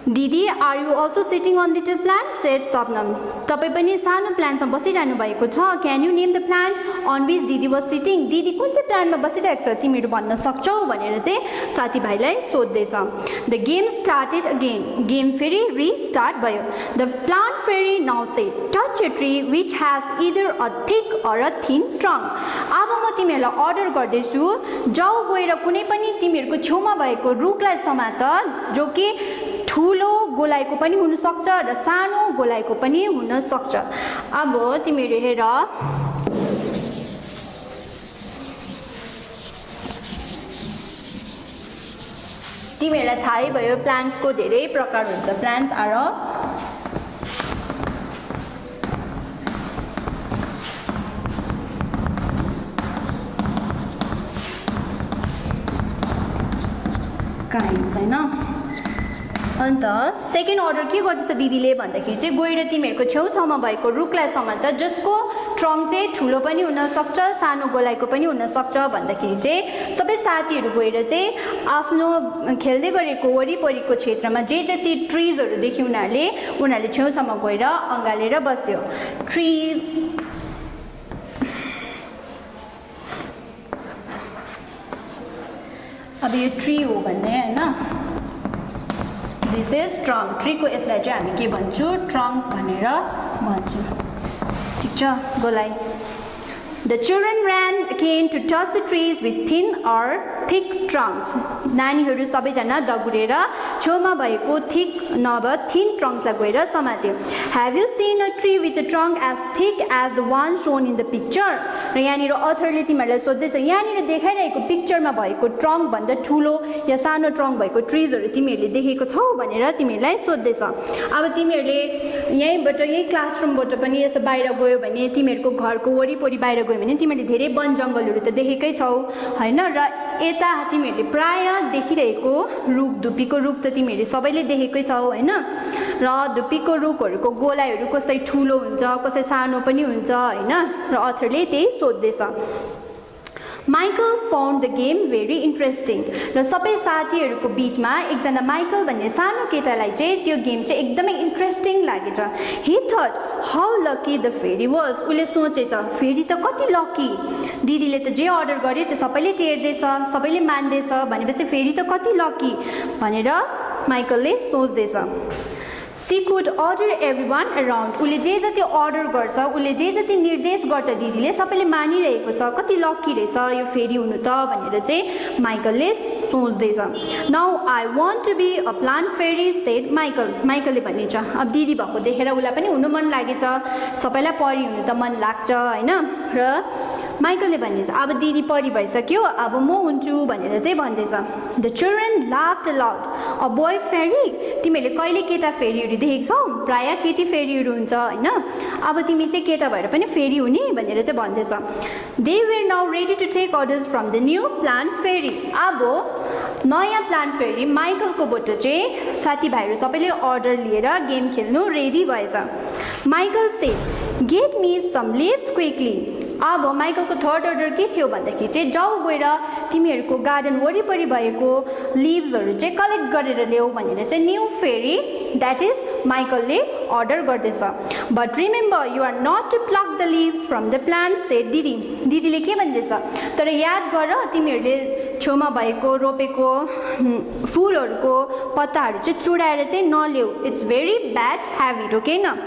Didi are you also sitting on little plant? Said Sapnam, तपाईँ पनि सानो प्लान्टमा बसिरहनु भएको छ। Can you name the plant on which didi was sitting? दिदी कुन चाहिँ प्लान्टमा बसिरहेको छ तिमीहरू भन्न सक्छौ भनेर चाहिँ साथीभाइलाई सोध्दैछ। The game started again, game फेरि रिस्टार्ट भयो। The plant fairy now said touch a tree which has either a thick or a thin trunk. अब म तिमीहरूलाई अर्डर गर्दैछु, जाऊ गएर कुनै पनि तिमीहरूको छेउमा भएको रुखलाई समात जो कि ठुलो गोलाइको पनि हुनसक्छ र सानो गोलाइको पनि हुनसक्छ। अब तिमीहरू हेर, तिमीहरूलाई थाहै भयो प्लान्ट्सको धेरै प्रकार हुन्छ। प्लान्ट्स आर अफ काइन्ड्स हैन? अन्त सेकेन्ड अर्डर के गर्दैछ दिदीले भन्दाखेरि चाहिँ गएर तिमीहरूको छेउछाउमा भएको रुखलाई समात जसको ट्रङ्क चाहिँ ठुलो पनि हुनसक्छ सानो गोलाइको पनि हुनसक्छ भन्दाखेरि चाहिँ सबै साथीहरू गएर चाहिँ आफ्नो खेल्दै गरेको वरिपरिको क्षेत्रमा जे जति ट्रिजहरू देख्यो उनीहरूले छेउछाउमा गएर अँगालेर बस्यो। ट्रिज अब यो ट्री हो भन्ने हैन? This is trunk. ट्रीको यसलाई चाहिँ हामी के भन्छौँ? ट्रङ्क भनेर भन्छौँ। ठिक छ? गोलाइ। The children ran again to touch the trees with thin or thick trunks. नानीहरू सबैजना दगुरेर छेउमा भएको थिक नभए थिन ट्रङ्क्सलाई गएर समात्यो। Have you seen a tree with a trunk as thick as the one shown in the picture? र यहाँनिर अथरले तिमीहरूलाई सोध्दैछ यहाँनिर देखाइरहेको पिक्चरमा भएको ट्रङ्क भन्दा ठुलो या सानो ट्रङ्क भएको ट्रिजहरू तिमीहरूले देखेको छौ भनेर तिमीहरूलाई सोध्दैछ। अब तिमीहरूले यहीँबाट यही क्लासरुमबाट पनि यसो बाहिर गयो भने तिमीहरूको घरको वरिपरि बाहिर गयो भने तिमीहरूले धेरै वन जङ्गलहरू त देखेकै छौ हैन? र यता तिमीहरूले प्राय देखिरहेको रुख धुपीको रुख त तिमीहरूले सबैले देखेकै छौ हैन? र धुपीको रुखहरूको गोलाइहरू कसै ठुलो हुन्छ कसै सानो पनि हुन्छ हैन? र अथरले त्यही सोध्दैछ। Michael found the game very interesting र सबै साथीहरूको बिचमा एकजना माइकल भन्ने सानो केटालाई चाहिँ त्यो गेम चाहिँ एकदमै इन्ट्रेस्टिङ लागेछ ही thought how lucky the fairy was उसले सोचेछ फेरी त कति लकी दिदीले त जे अर्डर गर्यो त्यो सबैले टेर्दैछ सबैले मान्दैछ भनेपछि फेरी त कति लकी भनेर माइकलले सोच्दैछ she could order everyone around उसले जे जति अर्डर गर्छ उसले जे जति निर्देश गर्छ दिदीले सबैले मानिरहेको छ कति लकी रहेछ यो फेरी हुनु त भनेर चाहिँ माइकलले सोच्दैछ now I want to be a plant fairy said माइकलले भनिन्छ अब दिदी भएको देखेर उसलाई पनि हुनु मन लागेछ सबैलाई परी हुनु त मन लाग्छ होइन र माइकलले भनिन्छ अब दिदी परी भइसक्यो अब म हुन्छु भनेर चाहिँ भन्दैछ the children laughed allowed a boy फेरी तिमीहरूले कहिले केटा फेरीहरू देखेको छौ प्रायः केटी फेरीहरू हुन्छ होइन अब तिमी चाहिँ केटा भएर पनि फेरी हुने भनेर चाहिँ भन्दैछ they were now ready to take orders from the new plant fairy अब नयाँ प्लान्ट फेरी माइकलकोबाट चाहिँ साथीभाइहरू सबैले अर्डर लिएर गेम खेल्नु रेडी भएछ Michael say get me some leaves quickly अब माइकलको थर्ड अर्डर के थियो भन्दाखेरि चाहिँ जाऊ गएर तिमीहरूको गार्डन वरिपरि भएको लिभ्सहरू चाहिँ कलेक्ट गरेर ल्याऊ भनेर चाहिँ न्यू फेरी द्याट इज माइकलले अर्डर गर्दैछ but remember you are not to pluck the leaves from the plant said दिदीले के भन्दैछ तर याद गर तिमीहरूले छेउमा भएको रोपेको फुलहरूको पत्ताहरू चाहिँ चुडाएर चाहिँ नल्याऊ it's very bad habit okay न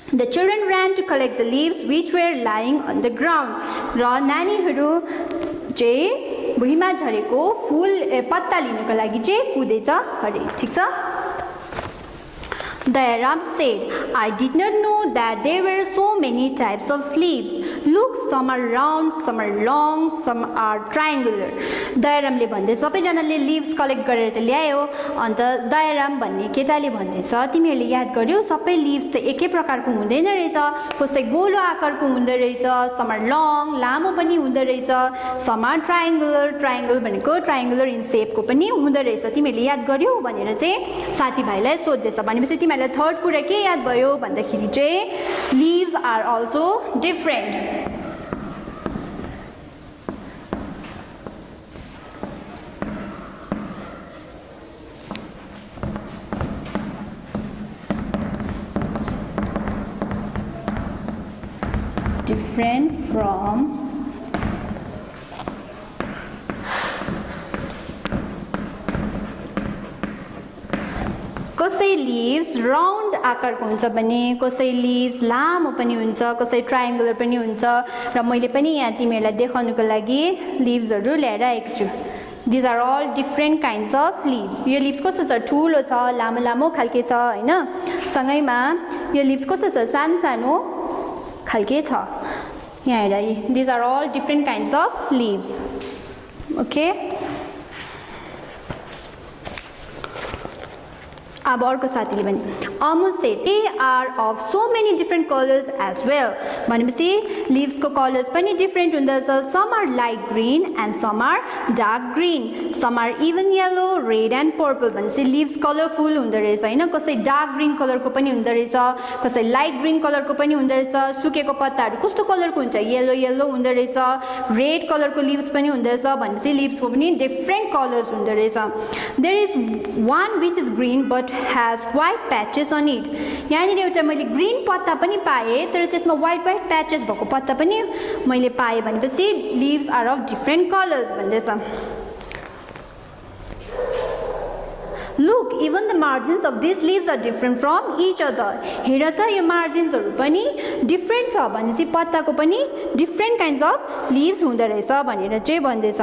The children ran to collect the leaves which were lying on the ground. र नानीहरू चाहिँ भुइँमा झरेको फुल पत्ता लिनको लागि चाहिँ कुदेछ अरे ठीक छ Dayaram said, I did not know that there were so many types of leaves. Look, some are round, some are long, some are triangular. Dayaramले भन्दै सबैजनाले leaves collect गरेर त ल्यायो अन्त दयाराम भन्ने केटाले भन्दैछ तिमीहरूले याद गर्यौ सबै leaves त एकै प्रकारको हुँदैन रहेछ कसै गोलो आकारको हुँदो रहेछ some are long लामो पनि हुँदो रहेछ some are triangle भनेको triangular in shape को पनि हुँदो रहेछ तिमीहरूले याद गर्यौ भनेर चाहिँ साथीभाइलाई सोध्दैछ भनेपछि तिमीहरूलाई थर्ड कुरा के याद भयो भन्दाखेरि चाहिँ leaves are also different from कसै leaves round आकारको हुन्छ भने कसै leaves लामो पनि हुन्छ कसै triangular पनि हुन्छ र मैले पनि यहाँ तिमीहरूलाई देखाउनको लागि leavesहरू ल्याएर आएको छु These are all different kinds of leaves. यो leaves कस्तो छ ठुलो छ लामो लामो खालके छ हैन सँगैमा यो leaves कस्तो छ सानो सानो खालके छ यहाँ हेर These are all different kinds of leaves. Okay? अब अर्को साथीले भने almost say they are of so many different colors as well भनेपछि leaves को colors पनि different हुँदछ some are light green and some are dark green some are even yellow red and purple भनेपछि leaves colorful हुँदो रहेछ हैन कसै dark green color को पनि हुँदो रहेछ कसै light green color को पनि हुँदो रहेछ सुकेको पत्ताहरु कस्तो कलर को हुन्छ yellow हुँदो रहेछ red color को leaves पनि हुँदो रहेछ भनेपछि leaves को पनि different colors हुँदो रहेछ there is one which is green but has white patches on it यहाँनिर एउटा मैले ग्रीन पत्ता पनि पाए तर त्यसमा white patches भएको पत्ता पनि मैले पाए भनेपछि leaves are of different colors भन्दैछ Look, even the margins of these leaves are different from each other. हेर त यो marginsहरु पनि different छ भनेपछि पत्ताको पनि different kinds of leaves हुँदो रहेछ भनेर चाहिँ भन्दैछ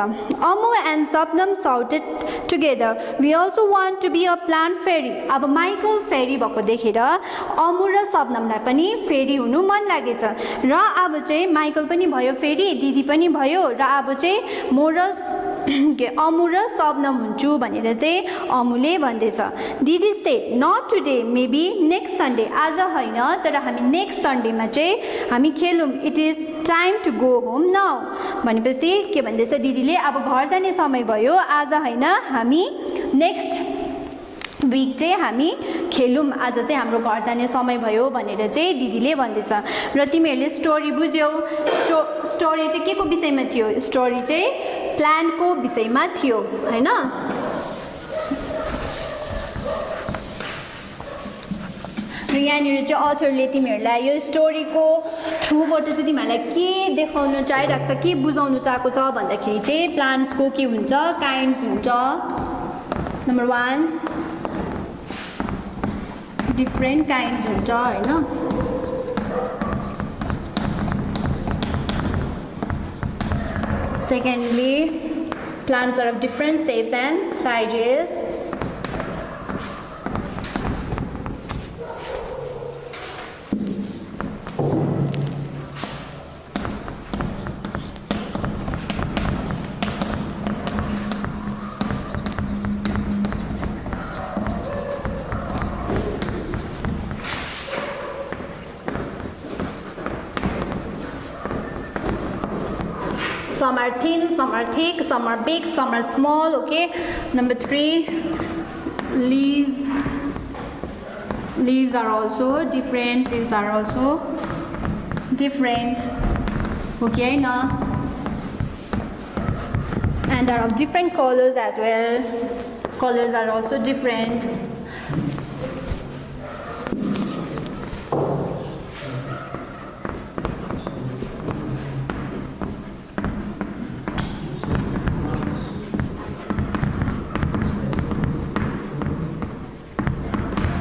Amu and Sabnam shouted together, we also want to be a plant fairy. अब माइकल फेरी भएको देखेर अमु र सबनमलाई पनि फेरी हुनु मन लागेछ र अब चाहिँ माइकल पनि भयो फेरी दिदी पनि भयो र अब चाहिँ म र अमु र सबनम हुन्छु भनेर चाहिँ अमुले भन्दैछ didi said not today maybe next Sunday आज हैन तर हामी नेक्स्ट सन्डेमा चाहिँ हामी खेलौं it is time to go home now भनेपछि के भन्दैछ दिदीले अब घर जाने समय भयो आज हैन हामी नेक्स्ट विक चाहिँ हामी खेलौँ, आज चाहिँ हाम्रो घर जाने समय भयो भनेर चाहिँ दिदीले भन्दैछ। र तिमीहरूले स्टोरी बुझ्यौ, स्टोरी चाहिँ के को विषयमा थियो? स्टोरी चाहिँ प्लान्टको विषयमा थियो हैन। र यहाँनिर चाहिँ अथरले तिमीहरूलाई यो स्टोरीको थ्रुबाट चाहिँ तिमीहरूलाई के देखाउन चाहिरहेको छ, के बुझाउनु चाहेको छ भन्दाखेरि चाहिँ प्लान्ट्सको के हुन्छ, काइन्ड्स हुन्छ। नम्बर 1 डिफ्रेन्ट काइन्ड्स हुन्छ हैन। Secondly plants are of different shapes and sizes. Some are thin, some are thick, some are big, some are small, okay. Number 3, leaves. Leaves are also different, leaves are also different, okay, na. And are of different colors as well. Colors are also different.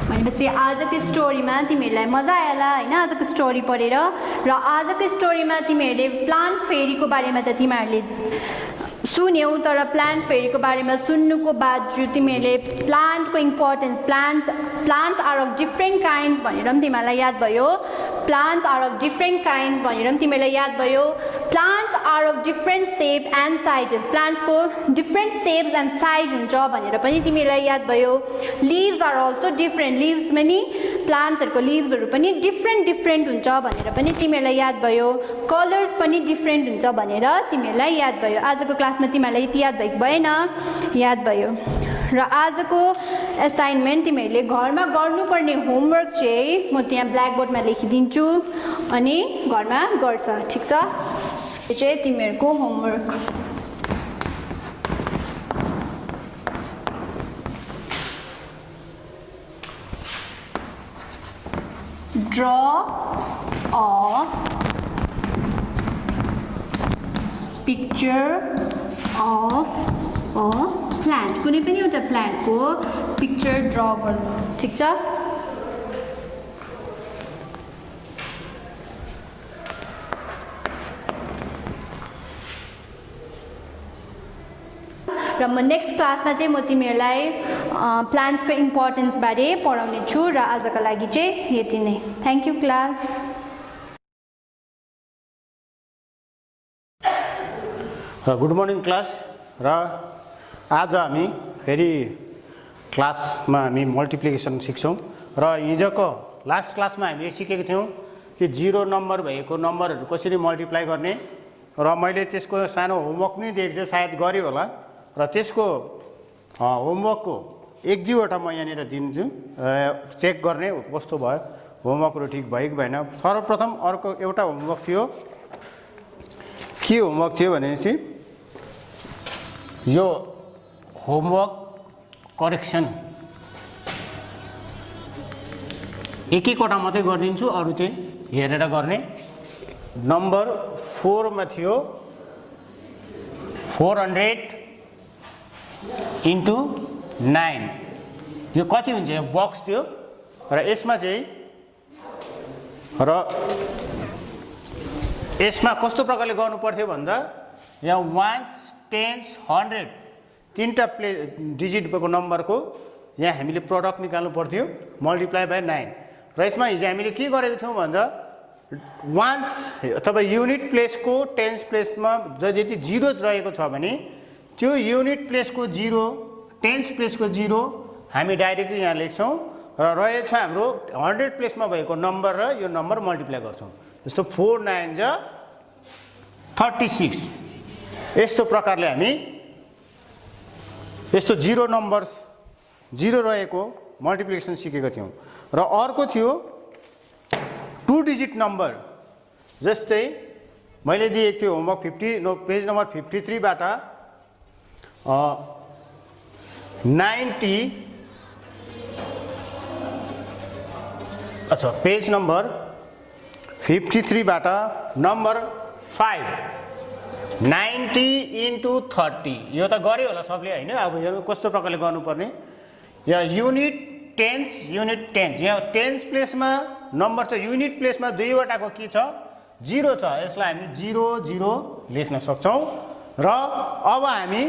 भनेपछि आजको स्टोरीमा तिमीहरूलाई मजा आयो होला हैन, आजको स्टोरी पढेर। र आजको स्टोरीमा तिमीहरूले प्लान्ट फेरीको बारेमा त तिमीहरूले सुन्यौ, तर प्लान्ट फेरीको बारेमा सुन्नुको बावजुद तिमीहरूले प्लान्टको importance, plants are of different kinds भनेर पनि तिमीहरूलाई याद भयो। Plants are of different kinds भनेर पनि तिमीहरूलाई याद भयो। Plants are of different shape and sizes, प्लान्ट्सको डिफ्रेन्ट सेप्स एन्ड साइज हुन्छ भनेर पनि तिमीहरूलाई याद भयो। Leaves are also different, leaves पनि प्लान्ट्सहरूको लिभ्सहरू पनि डिफ्रेन्ट हुन्छ भनेर पनि तिमीहरूलाई याद भयो। कलर्स पनि डिफ्रेन्ट हुन्छ भनेर तिमीहरूलाई याद भयो। आजको क्लासमा तिमीहरूलाई यति याद भएको भएन? याद भयो। र आजको असाइनमेन्ट तिमीहरूले घरमा गर्नुपर्ने होमवर्क चाहिँ म त्यहाँ ब्ल्याकबोर्डमा लेखिदिन्छु अनि घरमा गर्छ, ठिक छ? यो चाहिँ तिमीहरूको homework. Draw a picture of a plant, कुनै पनि एउटा प्लान्टको पिक्चर ड्र गर्नु, ठिक छ? र म नेक्स्ट क्लासमा चाहिँ म तिमीहरूलाई प्लान्ट्सको इम्पोर्टेन्स बारे पढाउने छु। र आजको लागि चाहिँ यति नै। Thank you class. Good morning class. र आज हामी फेरि क्लासमा हामी मल्टिप्लिकेसन सिक्छौँ। र हिजोको लास्ट क्लासमा हामीले सिकेको थियौँ कि 0 नम्बर भएको नम्बरहरू कसरी मल्टिप्लाई गर्ने, र मैले त्यसको सानो होमवर्क पनि दिएको थिएँ, सायद गऱ्यो होला। र त्यसको होमवर्कको 1-2वटा म यहाँनिर दिन्छु, चेक गर्ने कस्तो भयो, होमवर्कहरू ठिक भयो कि भएन। सर्वप्रथम अर्को एउटा होमवर्क थियो। के होमवर्क थियो भनेपछि यो होमवर्क करेक्सन एक-एकवटा मात्रै गरिदिन्छु, अरू चाहिँ हेरेर गर्ने। नम्बर 4 मा थियो 400 × 9, यो कति हुन्छ? यो बक्स थियो। र यसमा चाहिँ यसमा कस्तो प्रकारले गर्नु पर्थ्यो भन्दा यहाँ 1s 10s 100 तीनटा डिजिट भएको नम्बरको यहाँ हामीले प्रडक्ट निकाल्नु पर्थ्यो, मल्टिप्लाई बाई 9। र यसमा हिजो हामीले के गरेको थियौँ भन्दा वान्स अथवा युनिट प्लेसको टेन्स प्लेसमा जति 0 रहेको छ भने त्यो युनिट प्लेसको 0, टेन्स प्लेसको 0 हामी डाइरेक्टली यहाँ लेख्छौँ, र रहेछ हाम्रो 100 प्लेसमा भएको नम्बर र यो नम्बर मल्टिप्लाई गर्छौँ। जस्तो 4 9 जा 36, यस्तो प्रकारले हामी यस्तो 0 नम्बर्स 0 रहेको मल्टिप्लिकेसन सिकेको थियौँ र अर्को थियो 2 डिजिट नम्बर जस्तै मैले दिएको थियो होमवर्क 50 पेज नम्बर 53 बाट 90 अच्छा पेज नम्बर 53 बाट नम्बर 5 90 into 30 यो त गर्यो होला सबले हैन अब यो कस्तो प्रकारले गर्नुपर्ने यहाँ युनिट टेन्स यहाँ टेन्स प्लेसमा नम्बर छ युनिट प्लेसमा दुईवटाको के छ 0 छ यसलाई हामी 0 0 लेख्न सक्छौं र अब हामी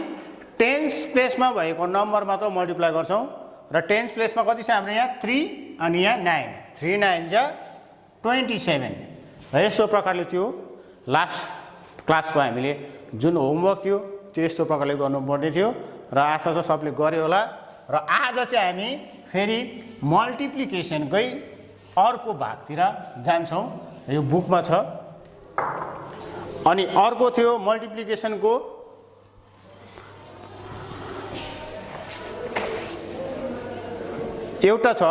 टेन्स प्लेसमा भएको नम्बर मात्र मल्टिप्लाई गर्छौं र टेन्स प्लेसमा कति छ हाम्रो यहाँ 3 अनि यहाँ 9 3 9 जा 27 र यस्तो प्रकारले त्यो लास्ट क्लासको हामीले जुन होमवर्क थियो त्यो यस्तो प्रकारले गर्नुपर्ने थियो र आशा छ सबले गर्यो होला र आज चाहिँ हामी फेरि मल्टिप्लिकेसनकै अर्को भागतिर जान्छौं यो बुकमा छ अनि अर्को थियो मल्टिप्लिकेसनको एउटा छ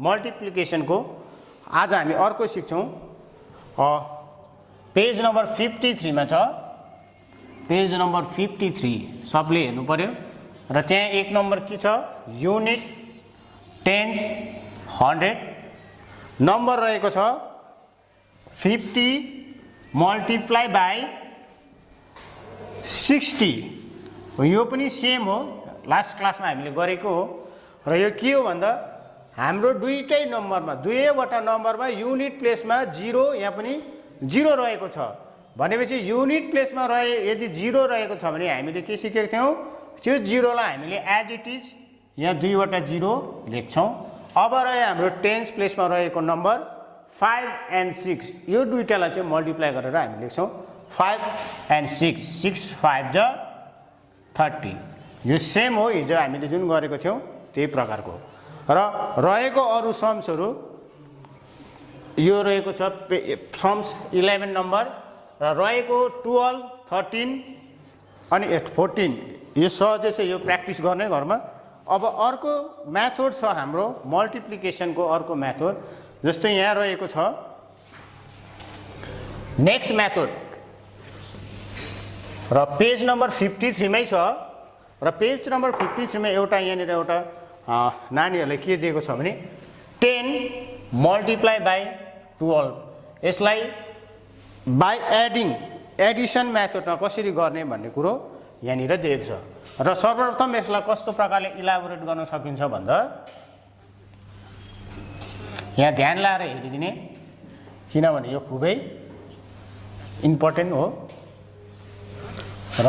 मल्टिप्लिकेसनको आज हामी अर्को सिक्छौं पेज नम्बर 53 मा छ पेज नम्बर 53 सबले हेर्नु पर्यो र त्यहाँ एक नम्बर के छ युनिट टेन्स 100 नम्बर रहेको छ 50 मल्टिप्लाई बाई 60 यो पनि सेम हो लास्ट क्लासमा हामीले गरेको हो र यो के हो भन्दा हाम्रो दुईटै नम्बरमा दुईवटा नम्बरमा युनिट प्लेसमा 0 यहाँ पनि 0 रहेको छ भनेपछि युनिट प्लेसमा रहे यदि 0 रहेको छ भने हामीले के सिकेको थियौं त्यो 0 लाई हामीले एज इट इज यहाँ दुईवटा 0 लेख्छौं अब रहे हाम्रो टेन्स प्लेसमा रहेको नम्बर 5 and 6 यो दुईटालाई चाहिँ मल्टिप्लाई गरेर हामी लेख्छौं 5 and 6 6 5 जा 30 यो सेम हो हिजो हामीले जुन गरेको थियौं त्यही प्रकारको र रहेको अरु सम्सहरु यो रहेको छ सम्स 11 नम्बर र रहेको 12 13 अनि 14 यो सहजै छ यो प्र्याक्टिस गर्ने घरमा अब अर्को मेथड छ हाम्रो मल्टिप्लिकेसनको अर्को मेथड जस्तै यहाँ रहेको छ नेक्स्ट मेथड र पेज नम्बर 53 मै छ र पेज नम्बर 53 मा एउटा यहाँनिर एउटा नानीहरुले के दिएको छ भने 10 मल्टिप्लाई बाई 12 यसलाई बाई एडिसन मेथडमा कसरी गर्ने भन्ने कुरो यहाँनिर दिएको छ र सर्वप्रथम यसलाई कस्तो प्रकारले इलाबोरेट गर्न सकिन्छ भन्दा यहाँ ध्यान लाएर हेरिदिने किनभने यो खुबै इम्पोर्टेन्ट हो र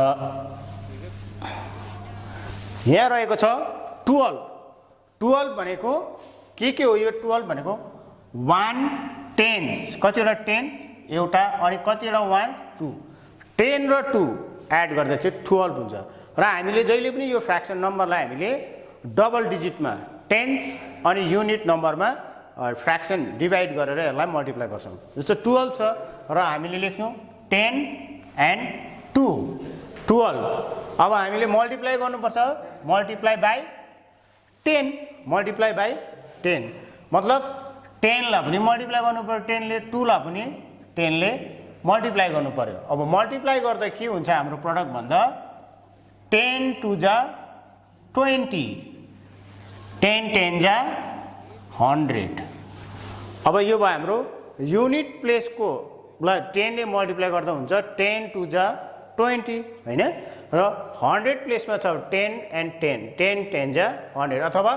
यहाँ रहेको छ 12 भनेको के हो यो 12 भनेको 1 10 कतिवटा 10 एउटा अनि कतिवटा 1 2 10 र 2 एड गर्दा चाहिँ 12 हुन्छ र हामीले जहिले पनि यो फ्र्याक्सन नम्बरलाई हामीले डबल डिजिटमा टेन्स अनि युनिट नम्बरमा फ्र्याक्सन डिभाइड गरेर यसलाई मल्टिप्लाई गर्छौं जस्तो 12 छ र हामीले लेख्यौं 10 and 2 12 अब हामीले मल्टिप्लाई गर्नुपर्छ मल्टिप्लाई बाई 10 मल्टिप्लाई बाई 10 मतलब 10 लाई पनि मल्टिप्लाई गर्नु पर्यो 10 ले 2 लाई पनि 10 ले मल्टिप्लाई गर्नु पर्यो अब मल्टिप्लाई गर्दा के हुन्छ हाम्रो प्रोडक्ट भन्दा 10 2 जा 20 10 10 जा 100 अब यो भयो हाम्रो युनिट प्लेसको ल 10 ले मल्टिप्लाई गर्दा हुन्छ 10 2 जा 20 हैन र 100 प्लेसमा छ 10 and 10 10 10 जा 100 अथवा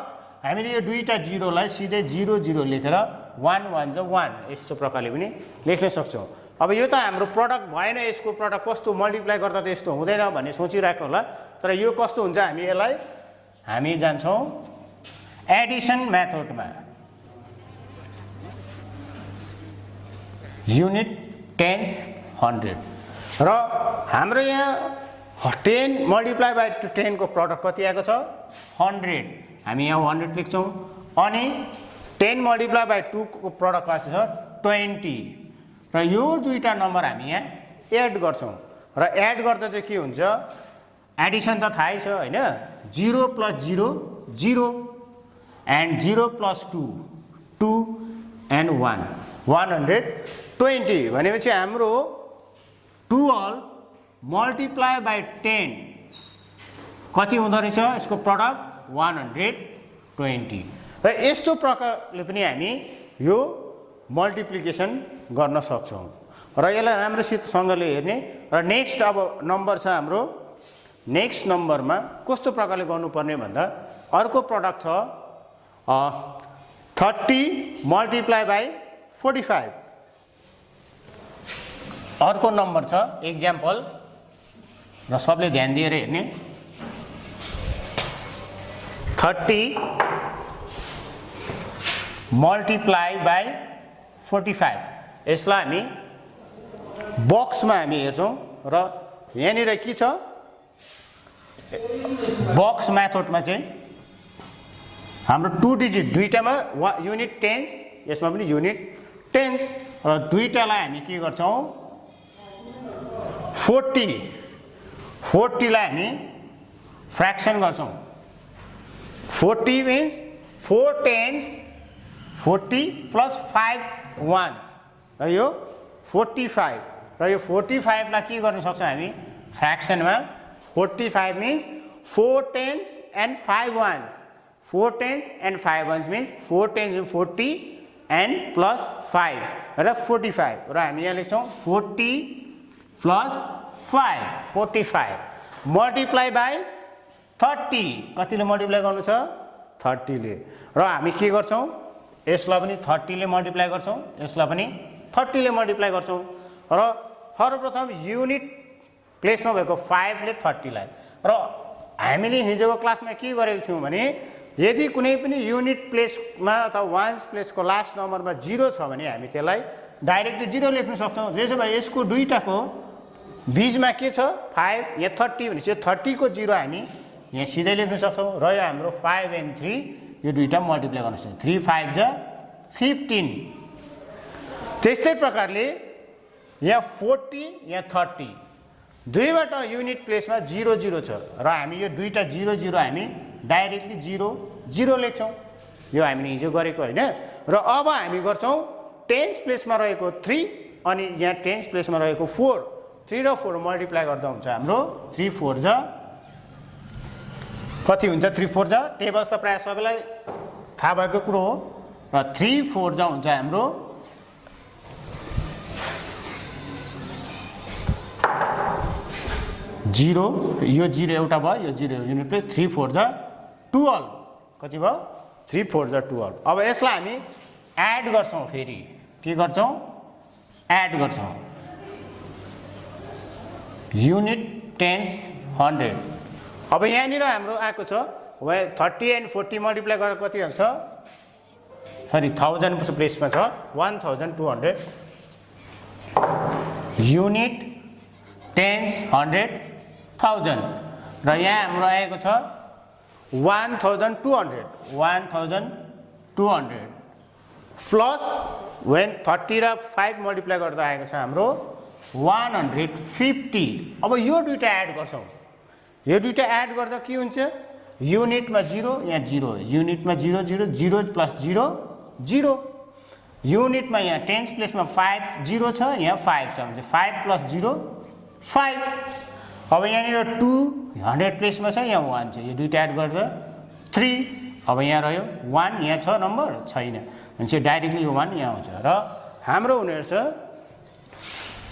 हामीले यो दुईटा 0 लाई सिधै 0 0 लेखेर 1 1 जा 1 यस्तो प्रकारले पनि लेख्न सक्छौं अब यो त हाम्रो प्रोडक्ट भएन यसको प्रोडक्ट कस्तो मल्टिप्लाई गर्दा त यस्तो हुँदैन भन्ने सोचिरहेको होला तर यो कस्तो हुन्छ हामी जान्छौं एडिसन मेथडमा युनिट टेन्स 100 र हाम्रो यहाँ 10 मल्टिप्लाई बाई 10 को प्रोडक्ट कति आएको छ 100 हामी यहाँ 100 लेख्छौं अनि 10 मल्टिप्लाई बाई 2 को प्रोडक्ट कति छ 20 र यो दुईटा नम्बर हामी यहाँ एड गर्छौं र एड गर्दा चाहिँ के हुन्छ एडिसन त थाहै छ हैन 0 + 0 0 and 0 plus 2 2 and 1 120 भनेपछि हाम्रो 12 multiply by 10 कति हुँदो रहेछ यसको प्रडक्ट 120 र यस्तो प्रकारले पनि हामी यो मल्टिप्लिकेसन गर्न सक्छौं र यसलाई राम्रोसितसँगले हेर्ने र नेक्स्ट अब नम्बर छ हाम्रो नेक्स्ट नम्बरमा कस्तो प्रकारले गर्नुपर्ने भन्दा अर्को प्रडक्ट छ 30 multiply by 45 अर्को नम्बर छ एक्जाम्पल र सबले ध्यान दिएर हेर्ने 30 multiply by 45 यसलाई हामी बक्समा हामी हेर्छौं र यहाँनिर के छ बक्स मेथडमा चाहिँ हाम्रो 2 डिजिट दुईटामा युनिट टेन्स यसमा पनि युनिट टेन्स र दुईटालाई हामी के गर्छौं 40 लाई हामी फ्र्याक्सन गर्छौं 40 means 4 tens 40 plus 5 ones र यो 45 र यो 45 लाई के गर्न सक्छौं हामी फ्र्याक्सनमा 45 means 4 tens and 5 ones 4 tens and 5 ones means 4 tens is 40 and plus 5 र 45 र हामी यहाँ लेख्छौं 40 plus 5 45 multiply by 30 कतिले मल्टिप्लाई गर्नु छ 30 ले र हामी के गर्छौं यसलाई पनि 30 ले मल्टिप्लाई गर्छौं यसलाई पनि 30 ले मल्टिप्लाई गर्छौं र सर्वप्रथम युनिट प्लेसमा भएको 5 ले 30 लाई र हामीले हिजोको क्लासमा के गरेको थियौं भने यदि कुनै पनि युनिट प्लेसमा अथवा वान्स प्लेसको लास्ट नम्बरमा 0 छ भने हामी त्यसलाई डाइरेक्टली 0 लेख्न सक्छौं त्यसो भए यसको दुईटाको बीचमा के छ 5 यहाँ 30 भनेपछि 30 को 0 हामी यहाँ सिधै लेख्न सक्छौं र यो हाम्रो 5 and 3 यो दुईटा मल्टिप्लाई गर्न सक्छौं 3 5 जा 15 त्यस्तै प्रकारले यहाँ 40 यहाँ 30 दुईवटा युनिट प्लेसमा 0 0 छ र हामी यो दुईटा 0 0 हामी डाइरेक्टली 0 0 लेख्छौं यो हामीले हिजो गरेको हैन र अब हामी गर्छौं टेन्स प्लेसमा रहेको 3 अनि यहाँ टेन्स प्लेसमा रहेको 4 3 र 4 मल्टिप्लाई गर्दा हुन्छ हाम्रो 3 4 जा कति हुन्छ 3 4 जा टेबल त प्राय सबैलाई थाहा भएको कुरो हो र 3 4 जा हुन्छ हाम्रो 0 यो 0 एउटा भयो यो 0 युनिट प्लेस 3 4 जा 12 कति भयो 3 4 जा 12 अब यसलाई हामी एड गर्छौं फेरि के गर्छौं एड गर्छौं युनिट टेन्स 100 अब यहाँनिर हाम्रो आएको छ 30 and 40 मल्टिप्लाई गरेर कति हुन्छ सरी 1000 प्लेसमा छ 1200 युनिट टेन्स 100,000 र यहाँ हाम्रो आएको छ 1200 प्लस when 30 र 5 मल्टिप्लाई गर्दा आएको छ हाम्रो 150 अब यो दुईटा एड गर्छौं यो दुईटा एड गर्दा के हुन्छ युनिटमा 0 यहाँ 0 युनिटमा 0 0 0 प्लस 0 0 युनिटमा यहाँ टेन्स प्लेसमा 5 0 छ यहाँ 5 छ भने 5 प्लस 0 5 अब यहाँनिर 200 प्लेसमा छ यहाँ 1 छ यो दुईटा एड गर्दा 3 अब यहाँ रह्यो 1 यहाँ छ नम्बर छैन भने डाइरेक्टली यो 1 यहाँ आउँछ र हाम्रो हुने रहेछ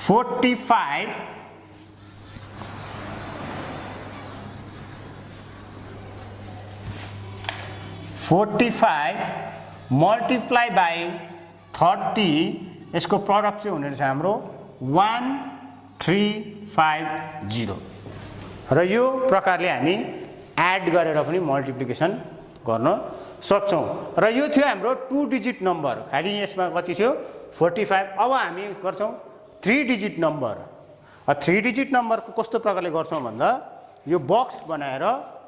45 मल्टिप्लाई बाई 30 यसको प्रडक्ट चाहिँ हुने रहेछ हाम्रो 1350 र यो प्रकारले हामी एड गरेर पनि मल्टिप्लिकेसन गर्न सक्छौं र यो थियो हाम्रो 2 डिजिट नम्बर खाली यसमा कति थियो 45 अब हामी गर्छौं 3 डिजिट नम्बर 3 डिजिट नम्बरको कस्तो प्रकारले गर्छौं भन्दा यो बक्स बनाएर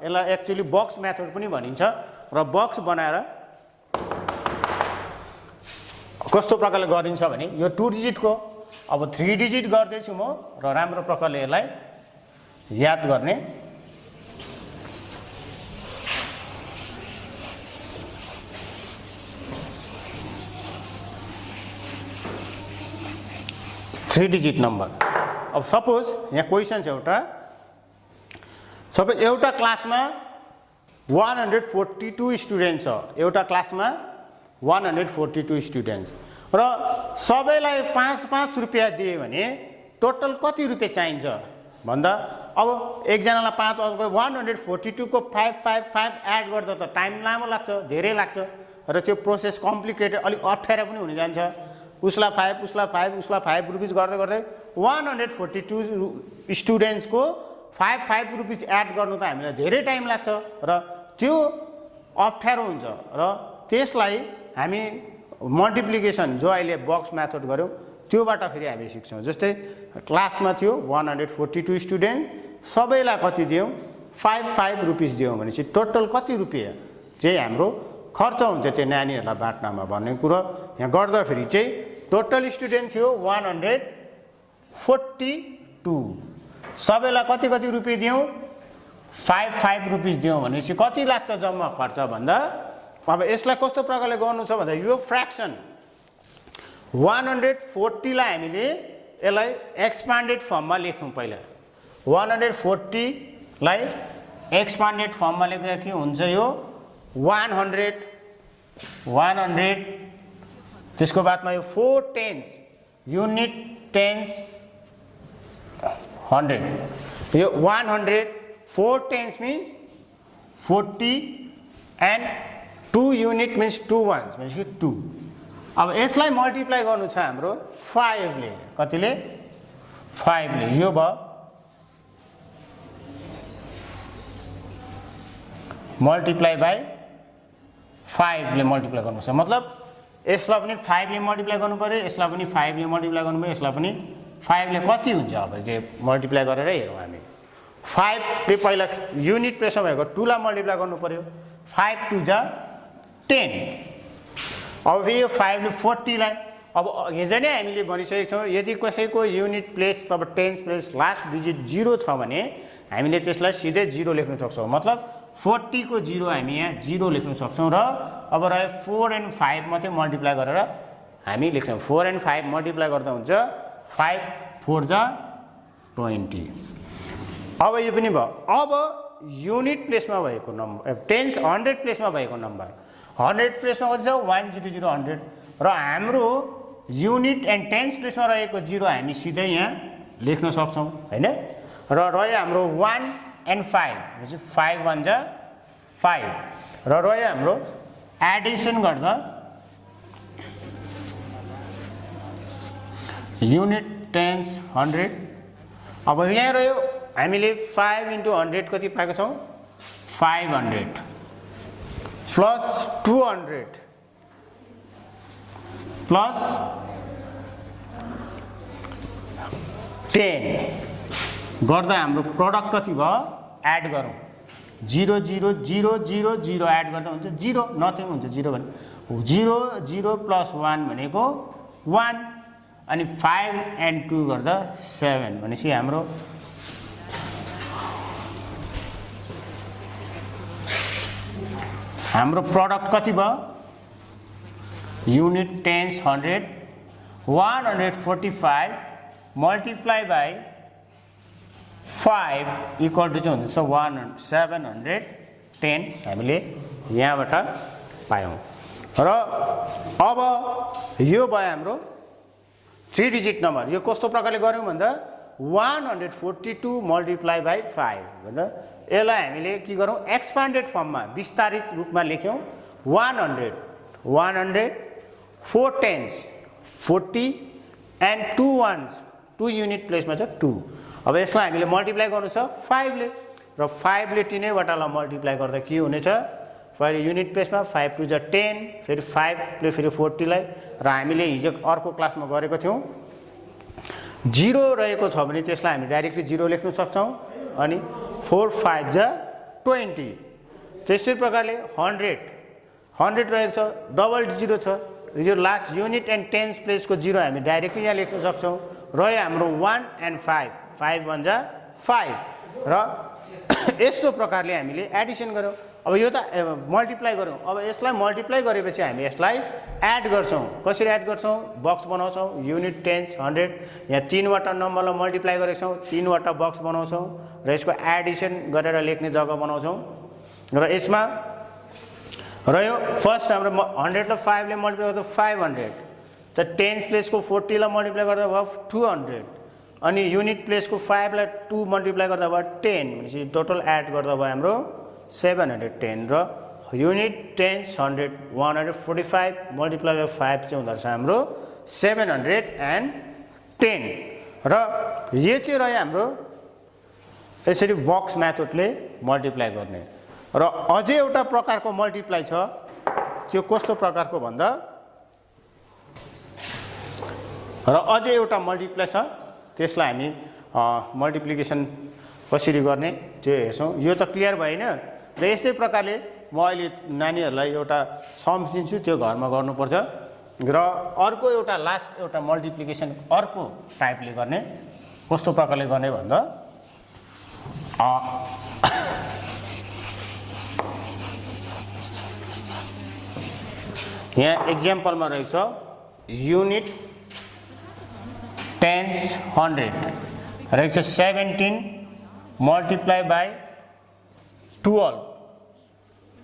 यसलाई एक्चुअली बक्स मेथड पनि भनिन्छ र बक्स बनाएर कस्तो प्रकारले गरिन्छ भने यो 2 डिजिटको अब 3 डिजिट गर्दै छु म र राम्रो प्रकारले यसलाई याद गर्ने 3 डिजिट नम्बर। अब सपोज यहाँ क्वेसन छ एउटा, सपोज एउटा क्लासमा 142 स्टुडेन्ट छ, एउटा क्लासमा 142 स्टुडेन्ट्स र सबैलाई 5-5 रुपियाँ दिए भने टोटल कति रुपियाँ चाहिन्छ भन्दा अब एकजनालाई 5 अझ 142 को 555 एड गर्दा त टाइम लामो लाग्छ, धेरै लाग्छ र त्यो प्रोसेस कम्प्लिकेटेड, अलिक अप्ठ्यारो पनि हुन जान्छ। उसलाई 5 रुपिस गर्दै गर्दै 142 स्टुडेन्ट्सको 5 रुपिस एड गर्नु त हामीलाई धेरै टाइम लाग्छ र त्यो अप्ठ्यारो हुन्छ र त्यसलाई हामी मल्टिप्लिकेसन जो अहिले बक्स मेथड गर्यौं त्योबाट फेरि हामी सिक्छौं। जस्तै क्लासमा थियो 142 स्टुडेन्ट, सबैलाई कति दियौं 5 रुपिस दियौं भनेपछि टोटल कति रुपियाँ चाहिँ हाम्रो खर्च हुन्छ त्यो नानीहरूलाई बाँड्नमा भन्ने कुरा यहाँ गर्दा फेरि चाहिँ टोटल स्टुडेन्ट थियो 142, सबैलाई कति रुपियाँ दियौं 5 रुपिस दियौं भनेपछि कति लाग्छ जम्मा खर्च भन्दा अब यसलाई कस्तो प्रकारले गर्नु छ भन्दा यो फ्र्याक्सन 140 लाई हामीले यसलाई एक्सपान्डेड फर्ममा लेखौं। पहिला 140 लाई एक्सपान्डेड फर्ममा लेख्दा के हुन्छ यो 100 त्यसको बादमा यो 4 टेन्स युनिट टेन्स 100 यो 100 4 tense means 40 and 2 unit means 2 ones means 2। अब यसलाई मल्टिप्लाई गर्नु छ हाम्रो 5 ले, कतिले 5 ले, यो भयो मल्टिप्लाई बाइ 5 ले मल्टिप्लाई गर्नु छ, मतलब यसलाई पनि 5 ले मल्टिप्लाई गर्नु पर्यो, यसलाई पनि 5 ले मल्टिप्लाई गर्नु पर्यो, यसलाई पनि 5 ले कति हुन्छ अब चाहिँ मल्टिप्लाई गरेर हेरौँ हामी। 5 ले पहिला युनिट प्लेसमा भएको 2 लाई मल्टिप्लाई गर्नु पर्यो, 5 2 जा 10। अब यो 5 ले 40 लाई अब हिजो नै हामीले भनिसकेको छौं यदि कसैको युनिट प्लेस तब टेन्स प्लेस लास्ट डिजिट 0 छ भने हामीले त्यसलाई सिधै 0 लेख्न सक्छौं, मतलब 40 को 0 हामी यहाँ 0 लेख्न सक्छौं र अब रह्यो 4 and 5 मात्रै मल्टिप्लाई गरेर हामी लेख्छौं। 4 and 5 मल्टिप्लाई गर्दा हुन्छ 5 4 जा 20। अब यो पनि भयो। अब युनिट प्लेसमा भएको नम्बर टेन्स 100 प्लेसमा भएको नम्बर 100 प्लेसमा कति छ 100 100 र हाम्रो युनिट एन्ड टेन्स प्लेसमा रहेको 0 हामी सिधै यहाँ लेख्न सक्छौं हैन। र रह्यो हाम्रो 1 and 5 भनेपछि 5 1 जा 5 र रह्यो हाम्रो एडिसन गर्दा युनिट टेन्स 100। अब यहाँ रह्यो हामीले 5 into 100 कति पाएको छौं 500 प्लस 200 प्लस 10 गर्दा हाम्रो प्रोडक्ट कति भयो एड गरौँ 0 0 0 0 0 एड गर्दा हुन्छ 0 नथिङ हुन्छ 0 भने 0 0 प्लस 1 भनेको 1 अनि 5 and 2 गर्दा 7 भनेपछि हाम्रो प्रोडक्ट कति भयो unit tens 100 145 multiply by 5 equal to चाहिँ हुन्छ 710 हामीले यहाँबाट पायौं। र अब यो भयो हाम्रो 3 डिजिट नम्बर। यो कस्तो प्रकारले गर्यौं भन्दा 142 मल्टिप्लाई बाइ 5 भन्दा यसलाई हामीले के गरौँ एक्सपान्डेड फर्ममा विस्तारित रूपमा लेख्यौं 100 4 टेन्स 40 एन्ड 2 ones 2 युनिट प्लेसमा छ 2। अब यसलाई हामीले मल्टिप्लाई गर्नु छ 5 ले र 5 ले तीनै वटालाई मल्टिप्लाई गर्दा के हुनेछ फेरि युनिट प्लेसमा 5 2 जा 10 फेरि 5 ले फेरि 40 लाई र हामीले हिजो अर्को क्लासमा गरेको थियौं 0 रहेको छ भने त्यसलाई हामी डाइरेक्टली 0 लेख्न सक्छौं अनि 4 5 जा 20। त्यसै प्रकारले 100 रहेको छ डबल 0 छ यो लास्ट युनिट एन्ड टेन्स प्लेसको 0 हामी डाइरेक्टली यहाँ लेख्न सक्छौं। रह्यो हाम्रो 1 and 5 5 1 जा 5 र यस्तो प्रकारले हामीले एडिसन गर्यौं अब यो त मल्टिप्लाई गरौँ। अब यसलाई मल्टिप्लाई गरेपछि हामी यसलाई एड गर्छौँ। कसरी एड गर्छौँ? बक्स बनाउँछौँ, युनिट, टेन्स, 100, यहाँ 3 वटा नम्बरलाई मल्टिप्लाई गरेको छौँ, 3 वटा बक्स बनाउँछौँ र यसको एडिसन गरेर लेख्ने जग्गा बनाउँछौँ। र यसमा रह्यो फर्स्ट हाम्रो 100 लाई 5 ले मल्टिप्लाई गर्दा 500, त टेन्स प्लेसको 40 लाई मल्टिप्लाई गर्दा भयो 200, अनि युनिट प्लेसको 5 लाई 2 मल्टिप्लाई गर्दा भयो 10, भनेपछि टोटल एड गर्दा भयो हाम्रो 710 र युनिट, टेन्स, 100, 145 मल्टिप्लाई बाई 5 चाहिँ हुँदो रहेछ हाम्रो 710 र यो चाहिँ रह्यो हाम्रो यसरी बक्स मेथडले मल्टिप्लाई गर्ने। र अझै एउटा प्रकारको मल्टिप्लाई छ, त्यो कस्तो प्रकारको भन्दा र अझै एउटा मल्टिप्लाई छ, त्यसलाई हामी मल्टिप्लिकेसन कसरी गर्ने त्यो हेर्छौँ। यो त क्लियर भएन र यस्तै प्रकारले म अहिले नानीहरूलाई एउटा सम दिन्छु, त्यो घरमा गर्नुपर्छ। र अर्को एउटा लास्ट एउटा मल्टिप्लिकेसन अर्को टाइपले गर्ने, कस्तो प्रकारले गर्ने भन्दा यहाँ एक्जाम्पलमा रहेको छ युनिट, टेन्स, 100 रहेको छ 17 मल्टिप्लाई बाई 12।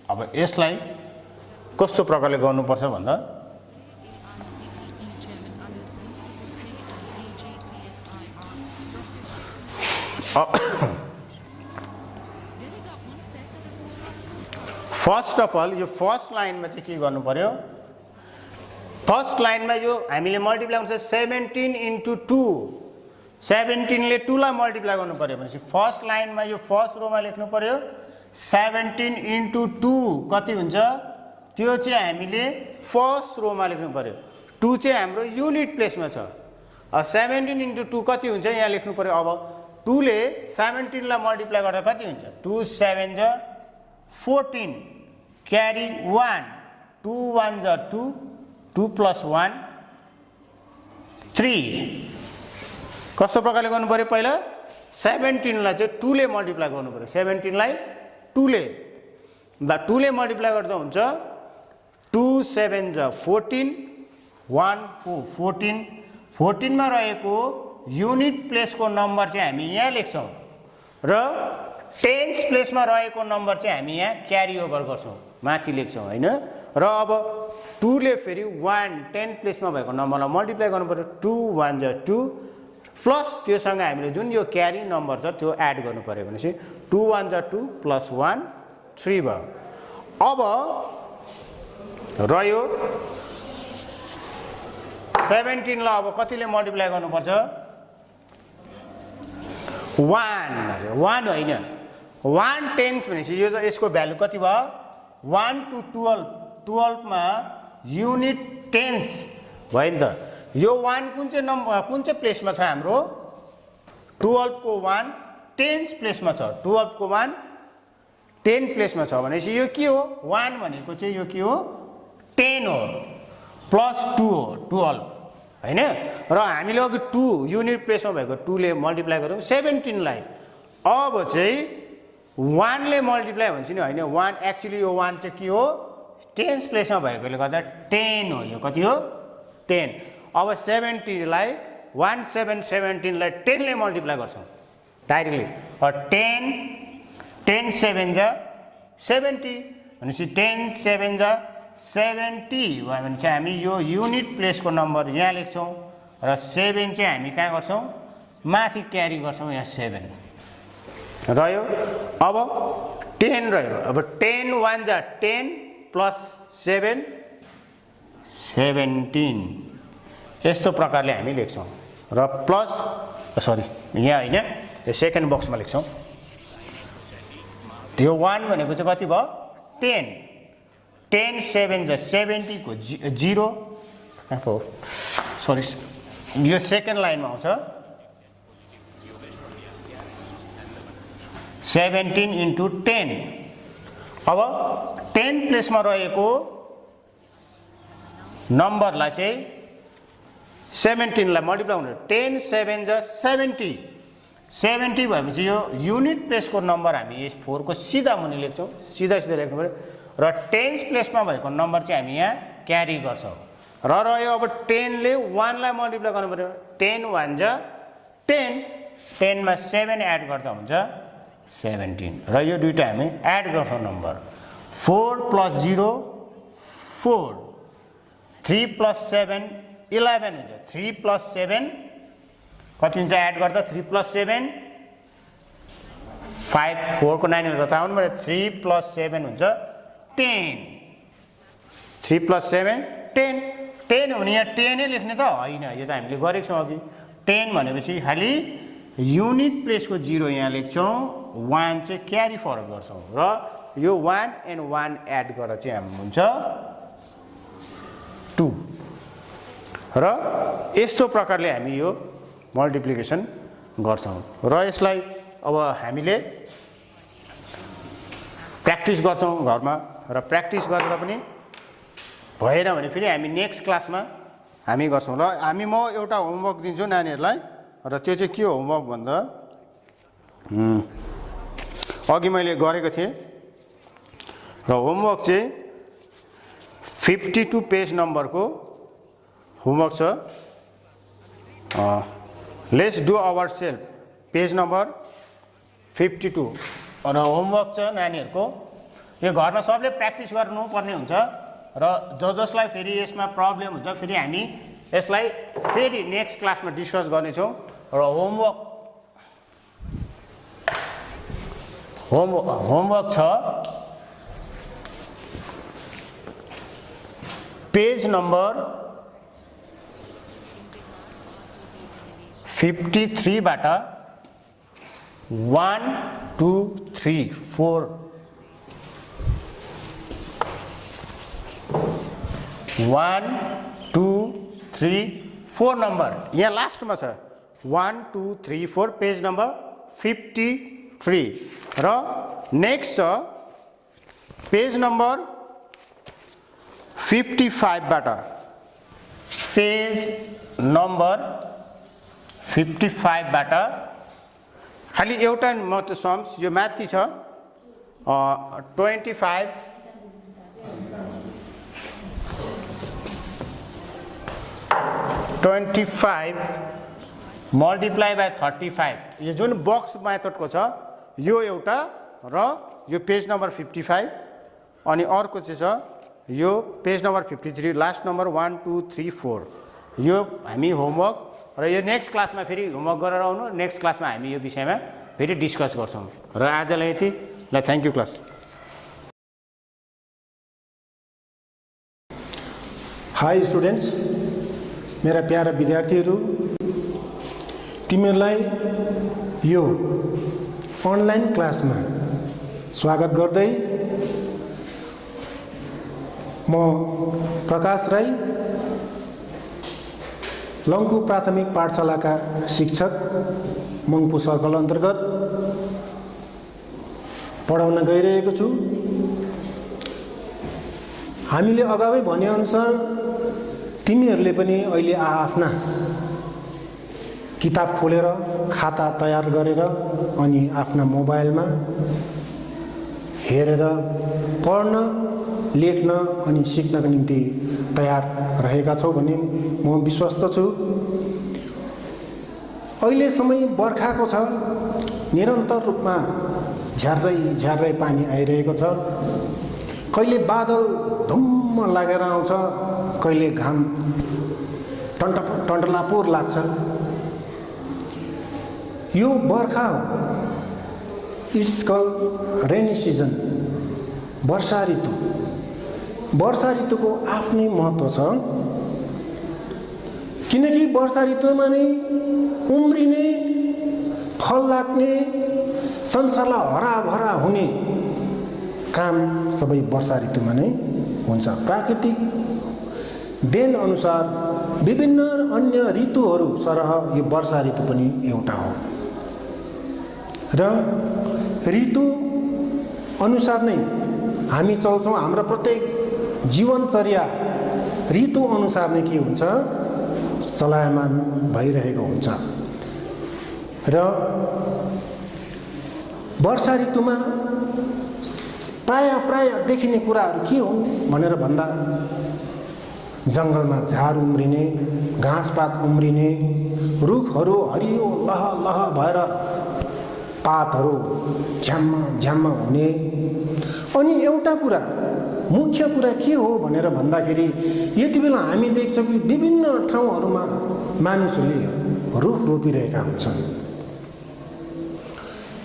अब यसलाई कस्तो प्रकारले गर्नुपर्छ भन्दा फर्स्ट अफ अल यो फर्स्ट लाइनमा चाहिँ के गर्नु पर्यो? फर्स्ट लाइनमा यो हामीले मल्टिप्लाई गर्छ 17 into 2, 17 ले 2 लाई मल्टिप्लाई गर्नु पर्यो भनेपछि फर्स्ट लाइनमा यो फर्स्ट रोमा लेख्नु पर्यो 17 into 2 कति हुन्छ? त्यो चाहिँ हामीले फर्स्ट रोमा लेख्नु पर्यो। 2 चाहिँ हाम्रो युनिट प्लेसमा छ। 17 into 2 कति हुन्छ यहाँ लेख्नु पर्यो। अब 2 ले 17 लाई मल्टिप्लाई गर्दा कति हुन्छ? 2 7 जा 14 क्यारी 1, 2 1 जा 2, 2 + 1 3। कस्तो प्रकारले गर्नु पर्यो? पहिला 17 लाई चाहिँ 2 ले मल्टिप्लाई गर्नु पर्यो। 17 लाई 2 ले 2 ले मल्टिप्लाई गर्दा हुन्छ 2 7 जा 14, 1 4 14। 14 मा रहेको युनिट प्लेसको नम्बर चाहिँ हामी यहाँ लेख्छौँ र टेन्स प्लेसमा रहेको नम्बर चाहिँ हामी यहाँ क्यारी ओभर गर्छौँ, माथि लेख्छौँ हैन। र अब 2 ले फेरि 1 10 प्लेसमा भएको नम्बरलाई मल्टिप्लाई गर्नु पर्यो। 2 1 जा 2 प्लस त्योसँग हामीले जुन यो क्यारी नम्बर छ त्यो एड गर्नु पर्यो भनेपछि 2 1 जा 2 + 1 3 भयो। अब रह्यो 17 लाई अब कतिले मल्टिप्लाई गर्नुपर्छ? 1 होइन, 1 टेन्स भनेपछि यो यसको भ्यालु कति भयो? 1 to 12, 12 मा युनिट टेन्स भयो नि त। यो 1 कुन चाहिँ नम्बर कुन चाहिँ प्लेसमा छ हाम्रो? 12 को 1 टेन्स प्लेसमा छ। 12 को 1 10 प्लेसमा छ भनेपछि यो के हो? 1 भनेको चाहिँ यो के हो? 10 हो प्लस 2 हो 12 हैन। र हामीले अघि 2 युनिट प्लेसमा भएको 2 ले मल्टिप्लाई गरौँ 17 लाई। अब चाहिँ 1 ले मल्टिप्लाई भन्छ नि हैन। 1 एक्चुअली यो 1 चाहिँ के हो? टेन्स प्लेसमा भएकोले गर्दा 10 हो। यो कति हो? 10। अब 70 लाई 1 7 17 लाई 10 ले मल्टिप्लाई गर्छौँ डाइरेक्टली। 10 7 जा 70 भनेपछि 10 7 जा 70 भयो भने चाहिँ हामी यो युनिट प्लेसको नम्बर यहाँ लेख्छौँ र 7 चाहिँ हामी कहाँ गर्छौँ? माथि क्यारी गर्छौँ यहाँ 7 रह्यो। अब 10 रह्यो। अब 10 1 जा 10 + 7 17 यस्तो प्रकारले हामी लेख्छौँ र प्लस सरी यहाँ हैन यो सेकेन्ड बक्समा लेख्छौँ। त्यो 1 भनेको चाहिँ कति भयो? 10 10 7 जा 70 को 0 सरी यो सेकेन्ड लाइनमा आउँछ 17 into 10। अब 10 प्लेसमा रहेको नम्बरलाई चाहिँ 17 लाई मल्टिप्लाई गर्नु। 10 7 जा 70 70 भएपछि यो युनिट प्लेसको नम्बर हामी यस 4 को सिधा मुनि लेख्छौँ, सिधा लेख्नु पर्यो र टेन्स प्लेसमा भएको नम्बर चाहिँ हामी यहाँ क्यारी गर्छौँ र रह्यो अब 10 ले 1 लाई मल्टिप्लाई गर्नु पर्यो। 10 1 जा 10, 10 मा 7 एड गर्दा हुन्छ 17 र यो दुईटा हामी एड गर्छौँ नम्बर। 4 + 0 4, 3 + 7 11 हुन्छ। 3 + 7 कति हुन्छ एड गर्दा? 3 + 7 5, 4 को 9 हुन्छ ताउनु पर्यो। 3 + 7 हुन्छ 10, 3 + 7 10, 10 हो भने यहाँ 10 नै लेख्ने त होइन, यो त हामीले गरेको छौँ अघि। 10 भनेपछि खालि युनिट प्लेसको 0 यहाँ लेख्छौँ, 1 चाहिँ क्यारी फरवर्ड गर्छौँ र यो 1 and 1 एड गरेर चाहिँ हामी हुन्छ 2 र यस्तो प्रकारले हामी यो मल्टिप्लिकेसन गर्छौँ र यसलाई अब हामीले प्र्याक्टिस गर्छौँ घरमा र प्र्याक्टिस गरेर पनि भएन भने फेरि हामी नेक्स्ट क्लासमा हामी गर्छौँ र म एउटा होमवर्क दिन्छु नानीहरूलाई र त्यो चाहिँ के हो होमवर्क भन्दा अघि मैले गरेको थिएँ र होमवर्क चाहिँ 52 पेज नम्बरको होमवर्क छ। Let's do our self page number 52 र होमवर्क छ नानीहरूको। यो घरमा सबले प्र्याक्टिस गर्नुपर्ने हुन्छ र जसलाई फेरि यसमा प्रब्लम हुन्छ फेरि हामी यसलाई फेरि नेक्स्ट क्लासमा डिस्कस गर्नेछौँ र होमवर्क छ पेज नम्बर 53 बाट 1 2 3 4 1 2 3 4 नम्बर यहाँ लास्टमा छ 1 2 3 4 पेज नम्बर 53 र नेक्स्ट छ पेज नम्बर 55 बाट पेज नम्बर 55 बाट खालि एउटा मात्र सम्स यो माथि छ 25 मल्टिप्लाई बाई 35 यो जुन बक्स मेथडको छ यो एउटा र यो पेज नम्बर 55 अनि अर्को चाहिँ छ यो पेज नम्बर 53 लास्ट नम्बर 1 2 3 4 यो हामी होमवर्क र यो नेक्स्ट क्लासमा फेरि होमवर्क गरेर आउनु। नेक्स्ट क्लासमा हामी यो विषयमा फेरि डिस्कस गर्छौँ र आजलाई यति ल। Thank you class. High students, मेरा प्यारा विद्यार्थीहरू, तिमीहरूलाई यो अनलाइन क्लासमा स्वागत गर्दै म प्रकाश राई लङ्कु प्राथमिक पाठशालाका शिक्षक मङ्पू सर्कल अन्तर्गत पढाउन गइरहेको छु। हामीले अगावै भनेअनुसार तिमीहरूले पनि अहिले आफ्ना किताब खोलेर खाता तयार गरेर अनि आफ्ना मोबाइलमा हेरेर पढ्न, लेख्न अनि सिक्नका निम्ति तयार रहेका छौ भन्ने म विश्वस्त छु। अहिले समय बर्खाको छ, निरन्तर रूपमा झ्यार्रै पानी आइरहेको छ। कहिले बादल धुम्म लागेर आउँछ, कहिले घाम टन्टलापुर लाग्छ। यो बर्खा हो, इट्स कल्ड रेनी सिजन, वर्षा ऋतु। वर्षा ऋतुको आफ्नै महत्त्व छ, किनकि वर्षा ऋतुमा नै उम्रिने, फल लाग्ने, संसारलाई हराभरा हुने काम सबै वर्षा ऋतुमा नै हुन्छ। प्राकृतिक देन अनुसार विभिन्न अन्य ऋतुहरू सरह यो वर्षा ऋतु पनि एउटा हो र ऋतु अनुसार नै हामी चल्छौँ। हाम्रो प्रत्येक जीवनचर्या ऋतु अनुसार नै के हुन्छ, चलायमान भइरहेको हुन्छ। र वर्षा ऋतुमा प्राय देखिने कुराहरू के हुन् भनेर भन्दा जङ्गलमा झार उम्रिने, घाँसपात उम्रिने, रुखहरू हरियो लह लह भएर पातहरू झ्याम्म हुने। अनि एउटा कुरा, मुख्य कुरा के हो भनेर भन्दाखेरि यति बेला हामी देख्छौँ कि विभिन्न ठाउँहरूमा मानिसहरूले रुख रोपिरहेका हुन्छन्।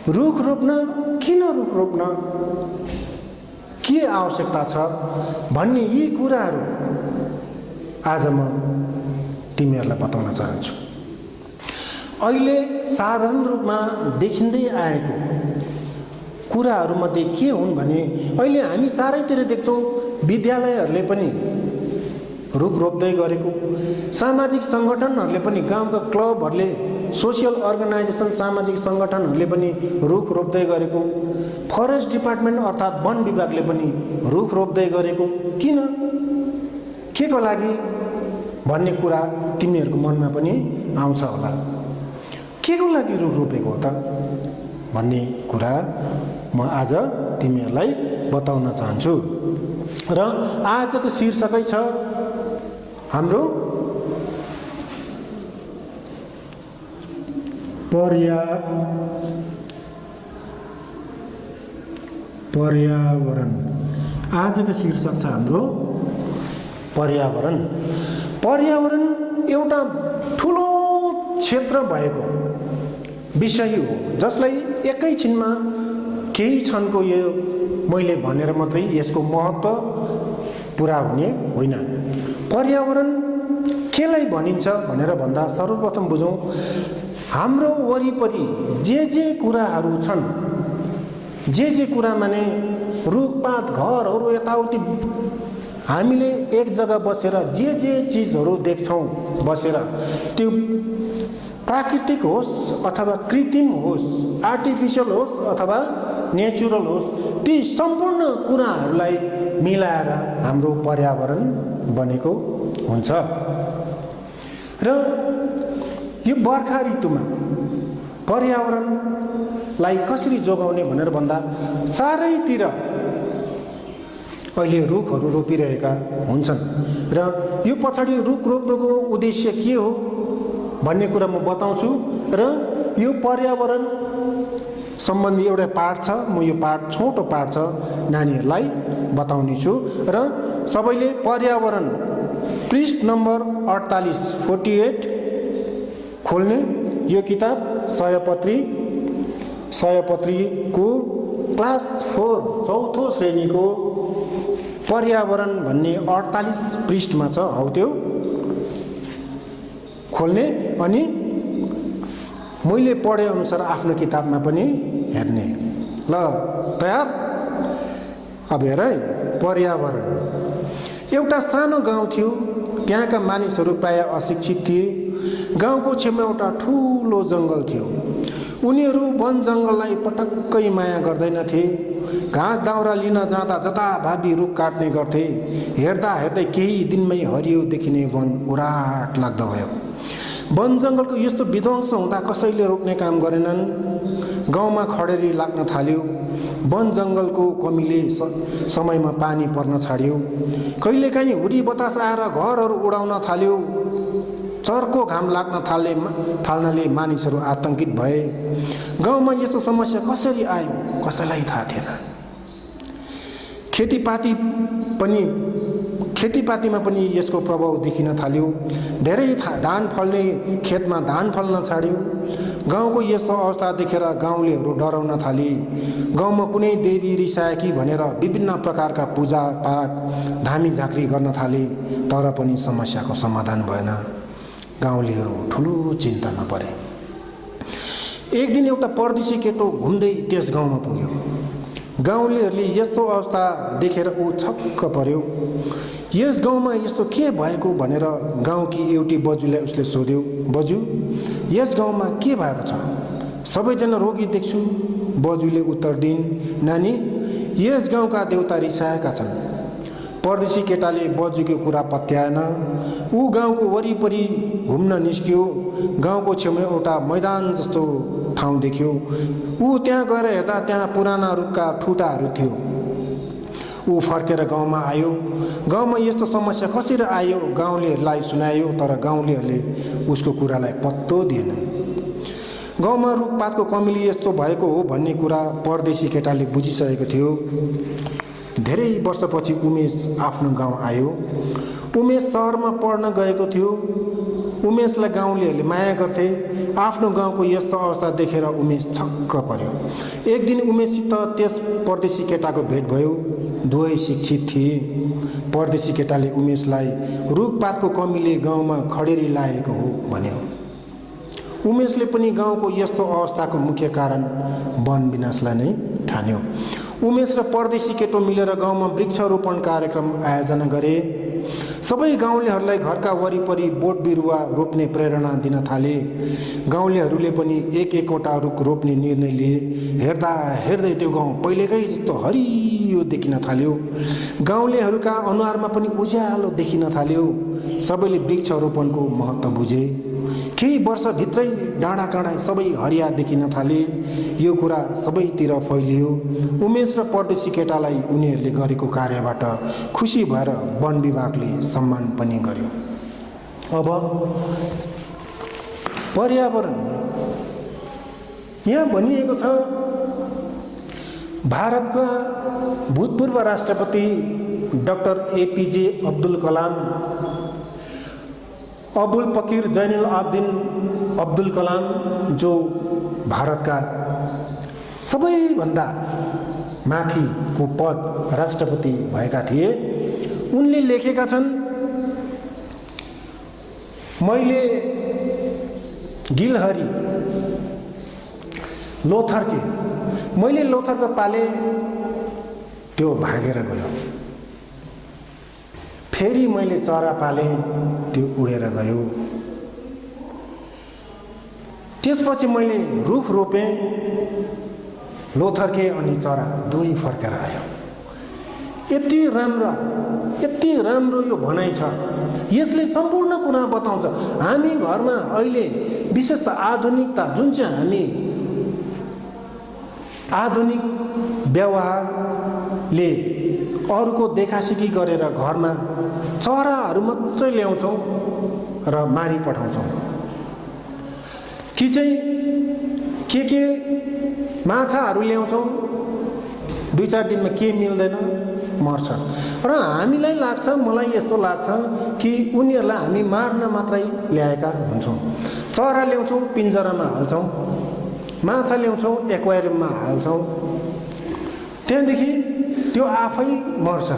रुख रोप्न, किन रुख रोप्न, के आवश्यकता छ भन्ने यी कुराहरू आज म तिमीहरूलाई बताउन चाहन्छु। अहिले साधारण रूपमा देखिँदै आएको कुराहरूमध्ये के हुन् भने अहिले हामी चारैतिर देख्छौँ विद्यालयहरूले पनि रुख रोप्दै गरेको, सामाजिक सङ्गठनहरूले पनि, गाउँका क्लबहरूले, सोसियल अर्गनाइजेसन सामाजिक सङ्गठनहरूले पनि रुख रोप्दै गरेको, फरेस्ट डिपार्टमेन्ट अर्थात् वन विभागले पनि रुख रोप्दै गरेको। किन, के को लागि भन्ने कुरा तिमीहरूको मनमा पनि आउँछ होला। के को लागि रुख रोपेको हो त भन्ने कुरा म आज तिमीहरूलाई बताउन चाहन्छु। र आजको शीर्षकै छ हाम्रो पर्यावरण। आजको शीर्षक छ हाम्रो पर्यावरण। पर्यावरण एउटा ठुलो क्षेत्र भएको विषय हो जसलाई एकैछिनमा केही क्षणको यो मैले भनेर मात्रै यसको महत्त्व पुरा हुने होइन। पर्यावरण केलाई भनिन्छ भनेर भन्दा सर्वप्रथम बुझौँ, हाम्रो वरिपरि जे कुराहरू छन्, जे कुरा माने रुखपात, घरहरू, यताउति हामीले एक जग्गा बसेर जे चिजहरू देख्छौँ बसेर, त्यो प्राकृतिक होस् अथवा कृत्रिम होस्, आर्टिफिसियल होस् अथवा नेचुरल होस्, ती सम्पूर्ण कुराहरूलाई मिलाएर हाम्रो पर्यावरण बनेको हुन्छ। र यो बर्खा ऋतुमा पर्यावरणलाई कसरी जोगाउने भनेर भन्दा चारैतिर अहिले रुखहरू रोपिरहेका हुन्छन्। र यो पछाडि रुख रोप्नुको उद्देश्य के हो भन्ने कुरा म बताउँछु। र यो पर्यावरण सम्बन्धी एउटा पाठ छ, म यो पाठ छोटो पाठ छ नानीहरूलाई बताउने छु। र सबैले पर्यावरण पृष्ठ नम्बर 48 खोल्ने। यो किताब सयपत्रीको क्लास 4 चौथो श्रेणीको पर्यावरण भन्ने 48 पृष्ठमा छ। हौ त्यो खोल्ने अनि मैले पढे अनुसार आफ्नो किताबमा पनि हेर्ने। ल तयार? अब हेर है, पर्यावरण। एउटा सानो गाउँ थियो, त्यहाँका मानिसहरू प्राय अशिक्षित थिए। गाउँको छेउमा एउटा ठुलो जङ्गल थियो। उनीहरू वन जङ्गललाई पटक्कै माया गर्दैनथे। घाँस दाउरा लिन जाँदा जताभावी रुख काट्ने गर्थे। हेर्दा हेर्दै केही दिनमै हरियो देखिने वन उराट लाग्दो भयो। वन जङ्गलको यस्तो विध्वंस हुँदा कसैले रोक्ने काम गरेनन्। गाउँमा खडेरी लाग्न थाल्यो। वन जङ्गलको कमीले समयमा पानी पर्न छाड्यो। कहिलेकाहीँ हुरी बतास आएर घरहरू उडाउन थाल्यो। चर्को घाम लाग्न थाल्नाले मानिसहरू आतंकित भए। गाउँमा यस्तो समस्या कसरी आयो कसैलाई थाहा थिएन। खेतीपातीमा पनि यसको प्रभाव देखिन थाल्यो। धेरै धान फल्ने खेतमा धान फल्न छाड्यो। गाउँको यस्तो अवस्था देखेर गाउँलेहरू डराउन थाले। गाउँमा कुनै देवी रिसाएकी भनेर विभिन्न प्रकारका पूजापाठ धामी झाँक्री गर्न थाले। तर पनि समस्याको समाधान भएन। गाउँलेहरू ठुलो चिन्तामा परे। एक दिन एउटा परदेशी केटो घुम्दै त्यस गाउँमा पुग्यो। गाउँलेहरूले यस्तो अवस्था देखेर ऊ छक्क पर्यो। यस गाउँमा यस्तो के भएको भनेर गाउँकी एउटी बजुलाई उसले सोध्यो, बजु यस गाउँमा के भएको छ? सबैजना रोगी देख्छु। बजुले उत्तर दिइन्, नानी यस गाउँका देउता रिसाएका छन्। परदेशी केटाले बजुको कुरा पत्याएन। ऊ गाउँको वरिपरि घुम्न निस्क्यो। गाउँको छेउमा एउटा मैदान जस्तो ठाउँ देख्यो। ऊ त्यहाँ गएर हेर्दा त्यहाँ पुराना रुखका ठुटाहरू थियो। ऊ फर्केर गाउँमा आयो। गाउँमा यस्तो समस्या कसरी आयो गाउँलेहरूलाई सुनायो, तर गाउँलेहरूले उसको कुरालाई पत्तो दिएनन्। गाउँमा रुखपातको कमीले यस्तो भएको हो भन्ने कुरा परदेशी केटाले बुझिसकेको थियो। धेरै वर्षपछि उमेश आफ्नो गाउँ आयो। उमेश सहरमा पढ्न गएको थियो। उमेशलाई गाउँलेहरूले माया गर्थे। आफ्नो गाउँको यस्तो अवस्था देखेर उमेश छक्क पर्यो। एक दिन उमेशसित त्यस परदेशी केटाको भेट भयो। दुवै शिक्षित थिए। परदेशी केटाले उमेशलाई रुखपातको कमीले गाउँमा खडेरी लागेको हो भन्यो। उमेशले पनि गाउँको यस्तो अवस्थाको मुख्य कारण वन विनाशलाई नै ठान्यो। उमेश र परदेशी केटो मिलेर गाउँमा वृक्षारोपण कार्यक्रम आयोजना गरे। सबै गाउँलेहरूलाई घरका वरिपरि बोट बिरुवा रोप्ने प्रेरणा दिन थाले। गाउँलेहरूले पनि एक एकवटा रुख रोप्ने निर्णय लिए। हेर्दा हेर्दै त्यो गाउँ पहिलेकै जस्तो हरियो देखिन थाल्यो। गाउँलेहरूका अनुहारमा पनि उज्यालो देखिन थाल्यो। सबैले वृक्षारोपणको महत्त्व बुझे। केही वर्षभित्रै डाँडा काँडा सबै हरिया देखिन थाले। यो कुरा सबैतिर फैलियो। उमेश र परदेशी केटालाई उनीहरूले गरेको कार्यबाट खुसी भएर वन विभागले सम्मान पनि गर्यो। अब पर्यावरण यहाँ भनिएको छ, भारतका भूतपूर्व राष्ट्रपति डाक्टर एपीजे अब्दुल कलाम, अबुल पकिर जैनुल आब्दिन अब्दुल कलाम, जो भारतका सबैभन्दा माथिको पद राष्ट्रपति भएका थिए, उनले लेखेका छन्, मैले गिलहरी लोथर्के, मैले लोथर्के पाले, त्यो भागेर गयो। फेरि मैले चरा पाले, त्यो उडेर गयो। त्यसपछि मैले रुख रोपेँ, लोथर्के अनि चरा दुवै फर्केर आयो। यति राम्रो यो भनाइ छ। यसले सम्पूर्ण कुरा बताउँछ। हामी घरमा अहिले विशेष आधुनिकता, जुन चाहिँ हामी आधुनिक व्यवहारले अरूको देखासिकी गरेर घरमा चराहरू मात्रै ल्याउँछौँ र मारी पठाउँछौँ, कि चाहिँ के माछाहरू ल्याउँछौँ, 2-4 दिनमा के मिल्दैन मर्छ। र हामीलाई लाग्छ, मलाई यस्तो लाग्छ कि उनीहरूलाई हामी मार्न मात्रै ल्याएका हुन्छौँ। चरा ल्याउँछौँ, पिन्जरामा हाल्छौँ, माछा ल्याउँछौँ, एक्वेरियममा हाल्छौँ, त्यहाँदेखि त्यो आफै मर्छ।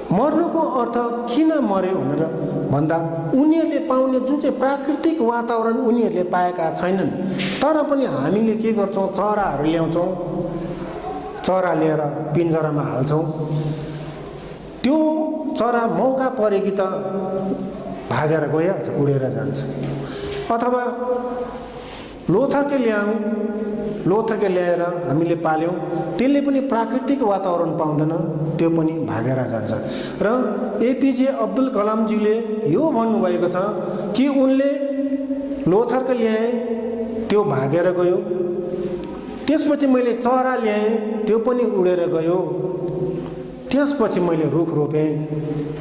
मर्नुको अर्थ किन मर्यो भनेर भन्दा उनीहरूले पाउने जुन चाहिँ प्राकृतिक वातावरण उनीहरूले पाएका छैनन्। तर पनि हामीले के गर्छौँ, चराहरू ल्याउँछौँ, चरा ल्याएर पिन्जरामा हाल्छौँ। त्यो चरा मौका परे कि त भागेर गइहाल्छ, उडेर जान्छ। अथवा लोथर्के ल्याएर हामीले पाल्यौँ, त्यसले पनि प्राकृतिक वातावरण पाउँदैन, त्यो पनि भागेर जान्छ। र एपीजे अब्दुल कलामजीले यो भन्नुभएको छ कि उनले लोथर्के ल्याए, त्यो भागेर गयो। त्यसपछि मैले चरा ल्याएँ, त्यो पनि उडेर गयो। त्यसपछि मैले रुख रोपेँ,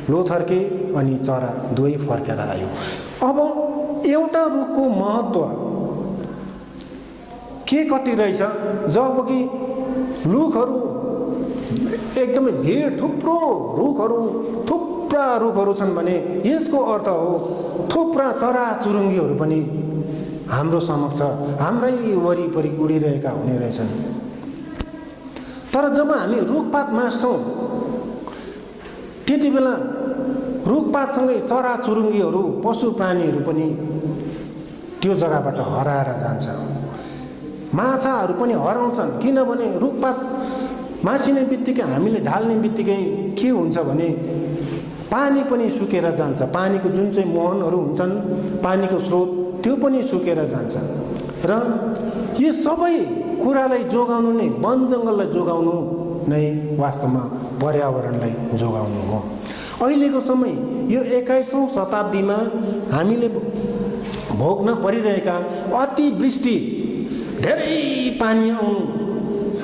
लोथर्के अनि चरा दुवै फर्केर आयो। अब एउटा रुखको महत्त्व के कति रहेछ, जब कि रुखहरू एकदमै भिड, थुप्रा रुखहरू छन् भने यसको अर्थ हो थुप्रा चराचुरुङ्गीहरू पनि हाम्रो समक्ष, हाम्रै वरिपरि उडिरहेका हुने रहेछन्। तर जब हामी रुखपात मास्छौँ, त्यति बेला रुखपातसँगै चराचुरुङ्गीहरू, पशु प्राणीहरू पनि त्यो जग्गाबाट हराएर जान्छ। माछाहरू पनि हराउँछन्, किनभने रुखपात मासिने बित्तिकै, हामीले ढाल्ने बित्तिकै के हुन्छ भने पानी पनि सुकेर जान्छ। पानीको जुन चाहिँ मुहानहरू हुन्छन्, पानीको स्रोत, त्यो पनि सुकेर जान्छ। र यो सबै कुरालाई जोगाउनु नै, वन जङ्गललाई जोगाउनु नै वास्तवमा पर्यावरणलाई जोगाउनु हो। अहिलेको समय यो 21औं शताब्दीमा हामीले भोग्न परिरहेका अतिवृष्टि, धेरै पानी आउनु,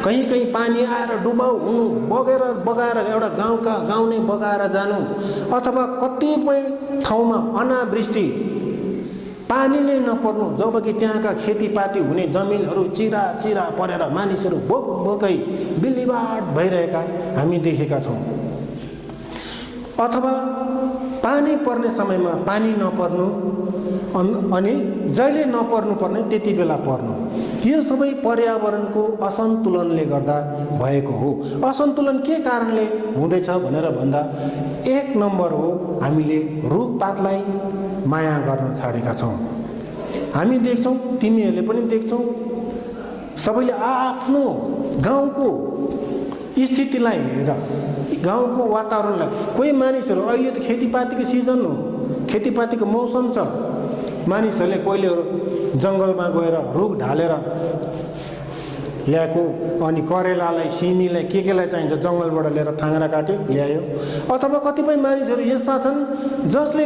कहीँ पानी आएर डुबाउ हुनु, बगाएर एउटा गाउँ नै बगाएर जानु, अथवा कतिपय ठाउँमा अनावृष्टि, पानी नै नपर्नु, जबकि त्यहाँका खेतीपाती हुने जमिनहरू चिरा परेर मानिसहरू बोकै बिल्लीबाट भइरहेका हामी देखेका छौँ। अथवा पानी पर्ने समयमा पानी नपर्नु, अनि जहिले नपर्नु पर्ने त्यति बेला पर्नु, यो सबै पर्यावरणको असन्तुलनले गर्दा भएको हो। असन्तुलन के कारणले हुँदैछ भनेर भन्दा 1 नम्बर हो, हामीले रुखपातलाई माया गर्न छाडेका छौँ। हामी देख्छौँ, तिमीहरूले पनि देख्छौ, सबैले आफ्नो गाउँको स्थितिलाई हेरेर, गाउँको वातावरणलाई, कोही मानिसहरू अहिले त खेतीपातीको सिजन हो, खेतीपातीको मौसम छ, मानिसहरूले कहिले जङ्गलमा गएर रुख ढालेर ल्याएको, अनि करेलालाई, सिमीलाई, केलाई चाहिन्छ जङ्गलबाट लिएर थाङ्रा काट्यो ल्यायो। अथवा कतिपय मानिसहरू यस्ता छन् जसले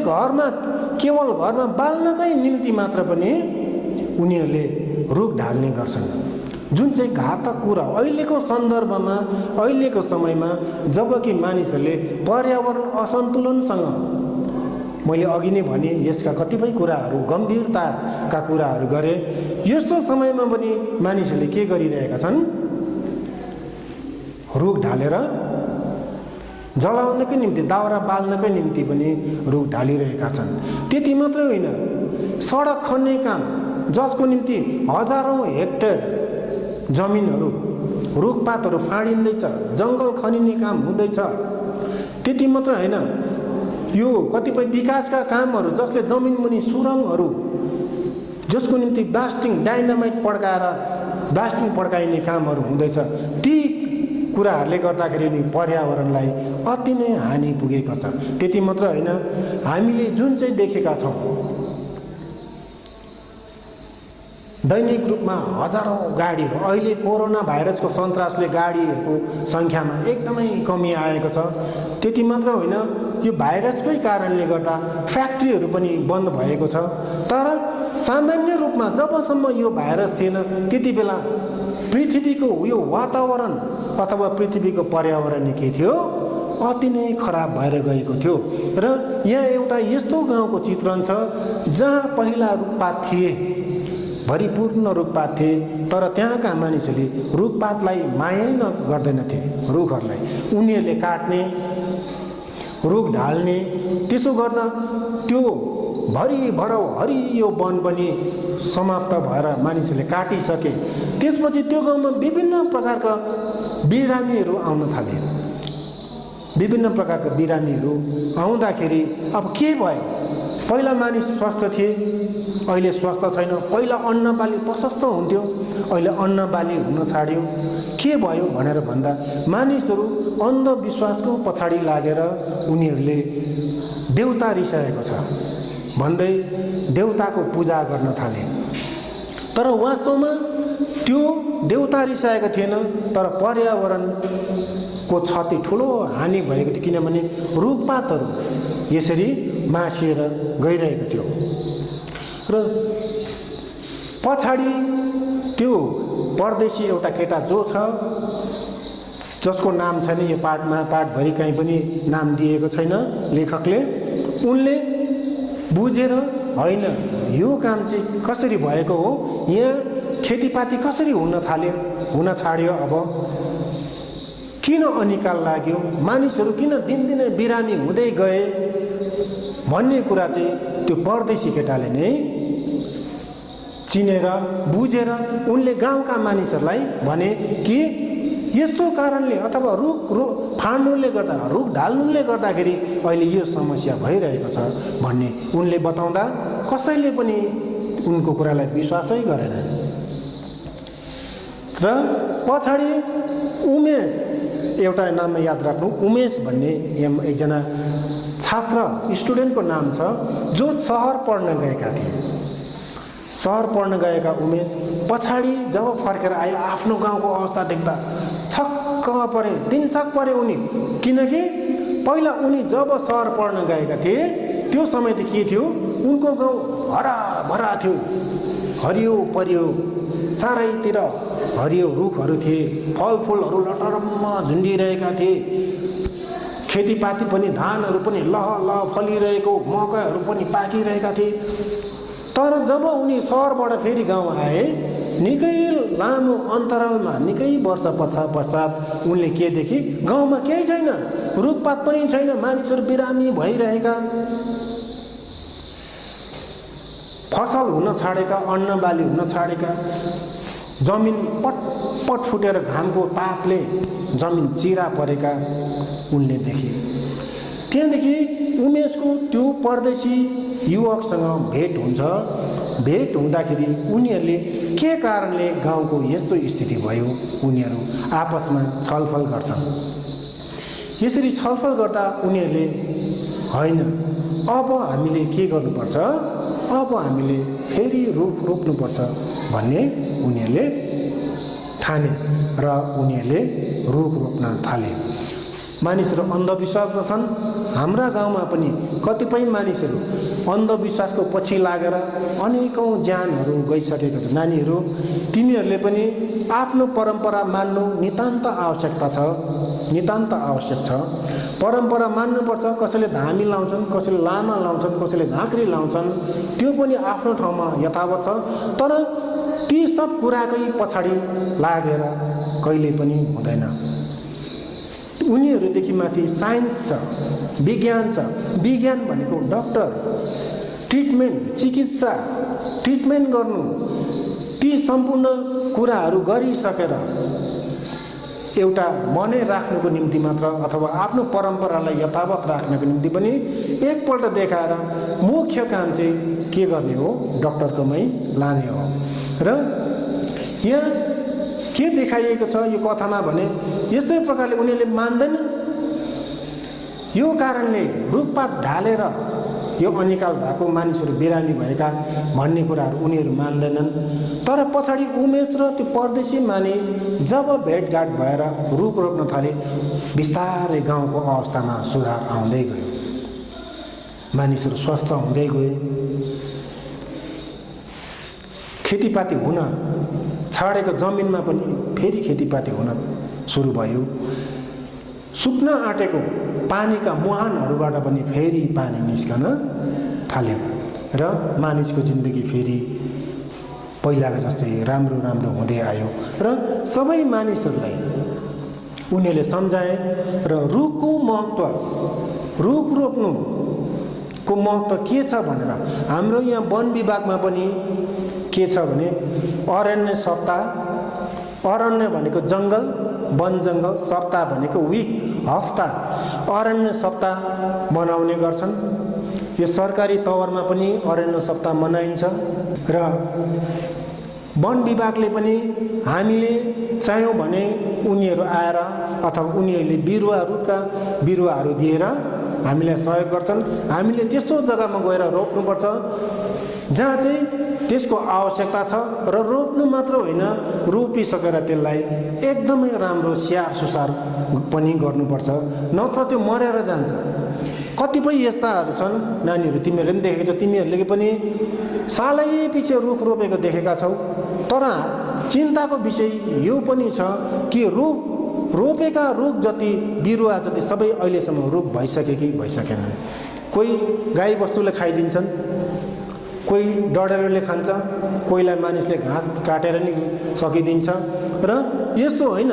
केवल घरमा बाल्नकै निम्ति मात्र पनि उनीहरूले रुख ढाल्ने गर्छन्, जुन चाहिँ घातक कुरा अहिलेको सन्दर्भमा, अहिलेको समयमा, जबकि मानिसहरूले पर्यावरण असन्तुलनसँग, मैले अघि नै भने यसका कतिपय कुराहरू, गम्भीरताका कुराहरू गरे, यस्तो समयमा पनि मानिसहरूले के गरिरहेका छन्, रुख ढालेर जलाउनकै निम्ति, दाउरा बाल्नकै निम्ति पनि रुख ढालिरहेका छन्। त्यति मात्रै होइन, सडक खन्ने काम, जसको निम्ति हजारौँ हेक्टर जमिनहरू, रुखपातहरू फाँडिँदैछ, जङ्गल खनिने काम हुँदैछ। त्यति मात्र होइन, यो कतिपय विकासका कामहरू जसले जमिन मुनि सुरङहरू, जसको निम्ति डाइनामाइट पड्काइने कामहरू हुँदैछ, ती कुराहरूले गर्दाखेरि नि पर्यावरणलाई अति नै हानि पुगेको छ। त्यति मात्र होइन, हामीले जुन चाहिँ देखेका छौँ, दैनिक रूपमा हजारौँ गाडीहरू, अहिले कोरोना भाइरसको सन्तासले गाडीहरूको सङ्ख्यामा एकदमै कमी आएको छ। त्यति मात्र होइन, यो भाइरसकै कारणले गर्दा फ्याक्ट्रीहरू पनि बन्द भएको छ। तर सामान्य रूपमा जबसम्म यो भाइरस थिएन त्यति बेला पृथ्वीको यो वातावरण अथवा पृथ्वीको पर्यावरण के थियो, अति नै खराब भएर गएको थियो। र यहाँ एउटा यस्तो गाउँको चित्रण छ जहाँ पहिला रुखपात थिए, भरिपूर्ण रुखपात थिए, तर त्यहाँका मानिसहरूले रुखपातलाई माया गर्दैनथे। रुखहरूलाई उनीहरूले काट्ने, रुख ढाल्ने, त्यसो गर्दा त्यो भरिभरौ हरियो वन पनि समाप्त भएर मानिसहरूले काटिसके। त्यसपछि त्यो गाउँमा विभिन्न प्रकारका बिरामीहरू आउन थाले। विभिन्न प्रकारका बिरामीहरू आउँदाखेरि अब के भयो, पहिला मानिस स्वस्थ थिए, अहिले स्वस्थ छैन। पहिला अन्नबाली प्रशस्त हुन्थ्यो, अहिले अन्नबाली हुन छाड्यो। के भयो भनेर भन्दा मानिसहरू अन्धविश्वासको पछाडि लागेर उनीहरूले देउता रिसाएको छ भन्दै देउताको पूजा गर्न थाले। तर वास्तवमा त्यो देउता रिसाएको थिएन, तर पर्यावरणको क्षति ठुलो हानि भएको थियो, किनभने रुखपातहरू यसरी मासिएर गइरहेको थियो। र पछाडि त्यो परदेशी एउटा केटा जो छ, जसको नाम छैन यो पाठभरि कहीँ पनि नाम दिएको छैन लेखकले, उनले बुझेर होइन यो काम चाहिँ कसरी भएको हो, यहाँ खेतीपाती कसरी हुन छाड्यो, अब किन अनिकाल लाग्यो, मानिसहरू किन दिनदिनै बिरामी हुँदै गए भन्ने कुरा चाहिँ त्यो परदेशी केटाले नै चिनेर बुझेर उनले गाउँका मानिसहरूलाई भने कि यस्तो कारणले अथवा रुख फाड्नुले गर्दा, रुख ढाल्नुले गर्दाखेरि अहिले यो समस्या भइरहेको छ भन्ने उनले बताउँदा कसैले पनि उनको कुरालाई विश्वासै गरेनन्। र पछाडि उमेश, एउटा नाम याद राख्नु, उमेश भन्ने एकजना छात्र स्टुडेन्टको नाम छ जो सहर पढ्न गएका थिए। सहर पढ्न गएका उमेश पछाडि जब फर्केर आए आफ्नो गाउँको अवस्था देख्दा छक्क छक्क परे, दिनछक परे उनी। किनकि पहिला उनी जब सहर पढ्न गएका थिए त्यो समय त के थियो, उनको गाउँ हराभरा थियो, हरियो परियो, चारैतिर हरियो रुखहरू थिए, फलफुलहरू लटरम्म झुन्डिरहेका थिए, खेतीपाती पनि धानहरू पनि लह फलिरहेको, मकैहरू पनि पाकिरहेका थिए। तर जब उनी सहरबाट फेरि गाउँ आए, निकै लामो अन्तरालमा निकै वर्ष पश्चात उनले के देखे, गाउँमा केही छैन, रुखपात पनि छैन, मानिसहरू बिरामी भइरहेका, फसल हुन छाडेका, अन्नबाली हुन छाडेका, जमिन पटपट फुटेर घामको तापले जमिन चिरा परेका उनले देखे। त्यहाँदेखि उमेशको त्यो परदेशी युवकसँग भेट हुन्छ। भेट हुँदाखेरि उनीहरूले के कारणले गाउँको यस्तो स्थिति भयो, उनीहरू आपसमा छलफल गर्छन्। यसरी छलफल गर्दा उनीहरूले होइन, अब हामीले के गर्नुपर्छ, अब हामीले फेरि रुख रोप्नुपर्छ भन्ने उनीहरूले ठाने र उनीहरूले रुख रोप्न थाले। मानिसहरू अन्धविश्वासमा छन्। हाम्रा गाउँमा पनि कतिपय मानिसहरू अन्धविश्वासको पछि लागेर अनेकौँ ज्यानहरू गइसकेका छन्। नानीहरू, तिमीहरूले पनि आफ्नो परम्परा मान्नु नितान्त आवश्यकता छ, नितान्त आवश्यक छ। परम्परा मान्नुपर्छ। कसैले धामी लाउँछन्, कसैले लामा लाउँछन्, कसैले झाँक्री लाउँछन्, त्यो पनि आफ्नो ठाउँमा यथावत छ। तर ती सब कुराकै पछाडि लागेर कहिले पनि हुँदैन। उनीहरूदेखि माथि साइन्स छ, विज्ञान छ। विज्ञान भनेको डाक्टर, ट्रिटमेन्ट, चिकित्सा, ट्रिटमेन्ट गर्नु, ती सम्पूर्ण कुराहरू गरिसकेर एउटा मनै राख्नुको निम्ति मात्र अथवा आफ्नो परम्परालाई यथावत राख्नको निम्ति पनि एकपल्ट देखाएर मुख्य काम चाहिँ के गर्ने हो, डाक्टरकोमै लाने हो। र यहाँ के देखाइएको छ यो कथामा भने यस्तै प्रकारले उनीहरूले मान्दैन। यो कारणले रुखपात ढालेर यो अनिकाल भएको मानिसहरू बिरामी भएका भन्ने कुराहरू उनीहरू मान्दैनन्। तर पछाडि उमेश र त्यो परदेशी मानिस जब भेटघाट भएर रुख रोप्न थाले, बिस्तारै गाउँको अवस्थामा सुधार आउँदै गयो, मानिसहरू स्वस्थ हुँदै गए, खेतीपाती हुन छाडेको जमिनमा पनि फेरि खेतीपाती हुन सुरु भयो। सुक्न आँटेको पानीका मुहानहरूबाट पनि फेरि पानी निस्कन थाल्यो र मानिसको जिन्दगी फेरि पहिलाको जस्तै राम्रो राम्रो हुँदै आयो। र सबै मानिसहरूलाई उनीहरूले सम्झाए र रुखको महत्त्व, रुख रोप्नुको महत्त्व के छ भनेर हाम्रो यहाँ वन विभागमा पनि के छ भने अरण्य सप्ताह, अरण्य भनेको जङ्गल, वन जङ्गल, सप्ताह भनेको विक, हप्ता, अरण्य सप्ताह मनाउने गर्छन्। यो सरकारी तवरमा पनि अरण्य सप्ताह मनाइन्छ र वन विभागले पनि हामीले चाह्यौँ भने उनीहरू आएर अथवा उनीहरूले बिरुवा, रुखका बिरुवाहरू दिएर हामीलाई सहयोग गर्छन्। हामीले त्यस्तो जग्गामा गएर रोप्नुपर्छ जहाँ चाहिँ त्यसको आवश्यकता छ र रोप्नु मात्र होइन, रोपिसकेर त्यसलाई एकदमै राम्रो स्याहार सुसार पनि गर्नुपर्छ, नत्र त्यो मरेर जान्छ। कतिपय यस्ताहरू छन् नानीहरू, तिमीहरूले पनि देखेको छौ, तिमीहरूले पनि सालै पछि रुख रोपेको देखेका छौ। तर चिन्ताको विषय यो पनि छ कि रुख रोपेका रुख जति, बिरुवा जति सबै अहिलेसम्म रुख भइसके कि भइसकेनन्। कोही गाई बस्तुले खाइदिन्छन्, कोही डढेरले खान्छ, कोहीलाई मानिसले घाँस काटेर नि सकिदिन्छ। र यस्तो होइन,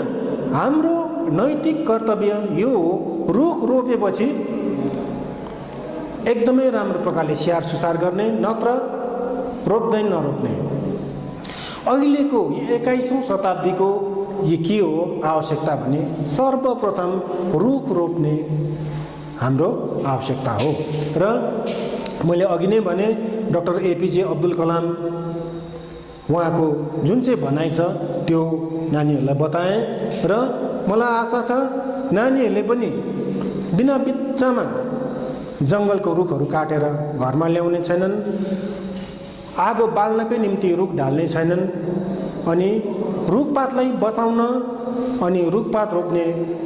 हाम्रो नैतिक कर्तव्य यो हो, रुख रोपेपछि एकदमै राम्रो प्रकारले स्याहार सुसार गर्ने, नत्र रोप्दै नरोप्ने। अहिलेको 21औं शताब्दीको यो के हो आवश्यकता भने सर्वप्रथम रुख रोप्ने हाम्रो आवश्यकता हो। र मैले अघि नै भने डाक्टर एपीजे अब्दुल कलाम उहाँको जुन चाहिँ भनाइ छ त्यो नानीहरूलाई बताएँ र मलाई आशा छ नानीहरूले पनि बिना बिच्चामा जङ्गलको रुखहरू काटेर घरमा ल्याउने छैनन्, आगो बाल्नकै निम्ति रुख ढाल्ने छैनन्, अनि रुखपातलाई बचाउन अनि रुखपात रोप्ने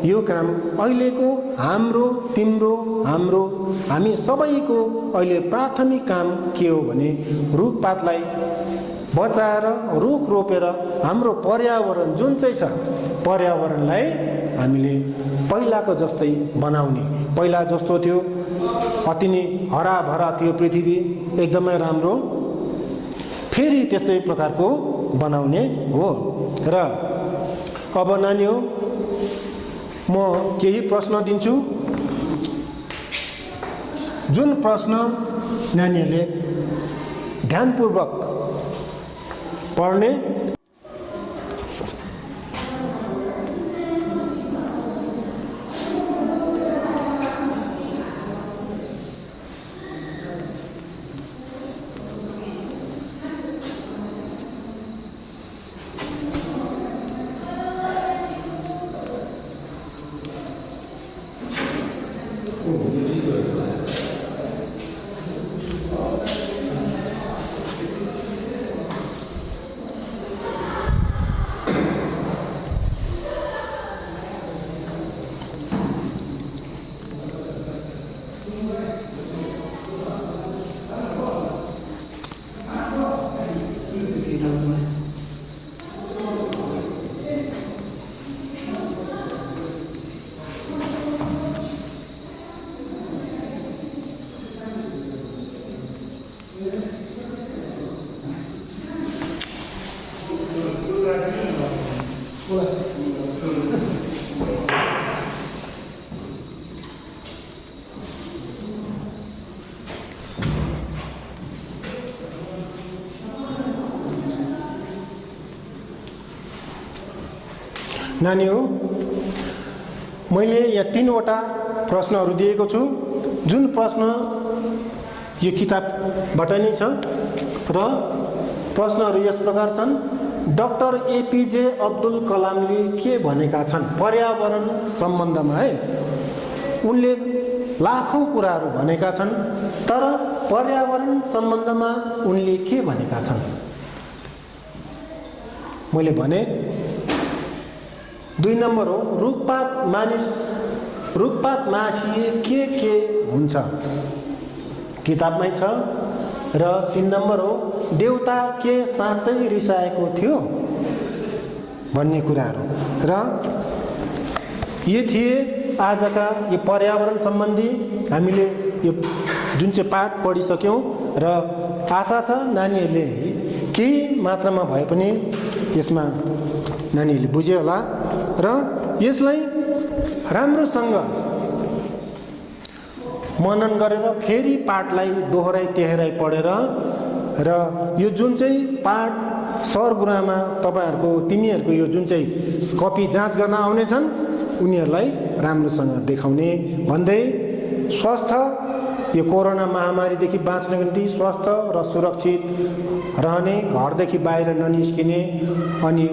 यो काम अहिलेको हाम्रो, तिम्रो, हाम्रो, हामी सबैको अहिले प्राथमिक काम के हो भने रुखपातलाई बचाएर रुख रोपेर हाम्रो पर्यावरण जुन चाहिँ छ पर्यावरणलाई हामीले पहिलाको जस्तै बनाउने। पहिला जस्तो थियो अति नै हराभरा थियो पृथ्वी, एकदमै राम्रो, फेरि त्यस्तै प्रकारको बनाउने हो। र अब नानी हो म केही प्रश्न दिन्छु, जुन प्रश्न नानीहरूले ध्यानपूर्वक पढ्ने। नानी हो मैले यहाँ 3वटा प्रश्नहरू दिएको छु, जुन प्रश्न यो किताबबाट नै छ र प्रश्नहरू यस प्रकार छन्। डाक्टर एपीजे अब्दुल कलामले के भनेका छन् पर्यावरण सम्बन्धमा है? उनले लाखौं कुराहरू भनेका छन्, तर पर्यावरण सम्बन्धमा उनले के भनेका छन्? मैले भने 2 नम्बर हो रुखपात मासिए के हुन्छ, किताबमै छ। र 3 नम्बर हो देउता के साँच्चै रिसाएको थियो भन्ने कुराहरू। र ये थिए आजका यो पर्यावरण सम्बन्धी हामीले यो जुन चाहिँ पाठ पढिसक्यौँ र आशा छ नानीहरूले केही मात्रामा भए पनि यसमा नानीहरूले बुझ्यो होला र यसलाई राम्रोसँग मनन गरेर फेरि पाठलाई दोहोऱ्याइ तेह्राइ पढेर र यो जुन चाहिँ पाठ सर गुरुआमा तिनीहरूको यो जुन चाहिँ कपी जाँच गर्न आउनेछन् उनीहरूलाई राम्रोसँग देखाउने भन्दै स्वास्थ्य यो कोरोना महामारीदेखि बाँच्नको निम्ति स्वस्थ र सुरक्षित रहने, घरदेखि बाहिर ननिस्किने अनि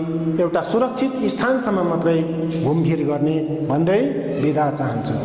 एउटा सुरक्षित स्थानसम्म मात्रै घुमघिर गर्ने भन्दै बिदा चाहन्छु।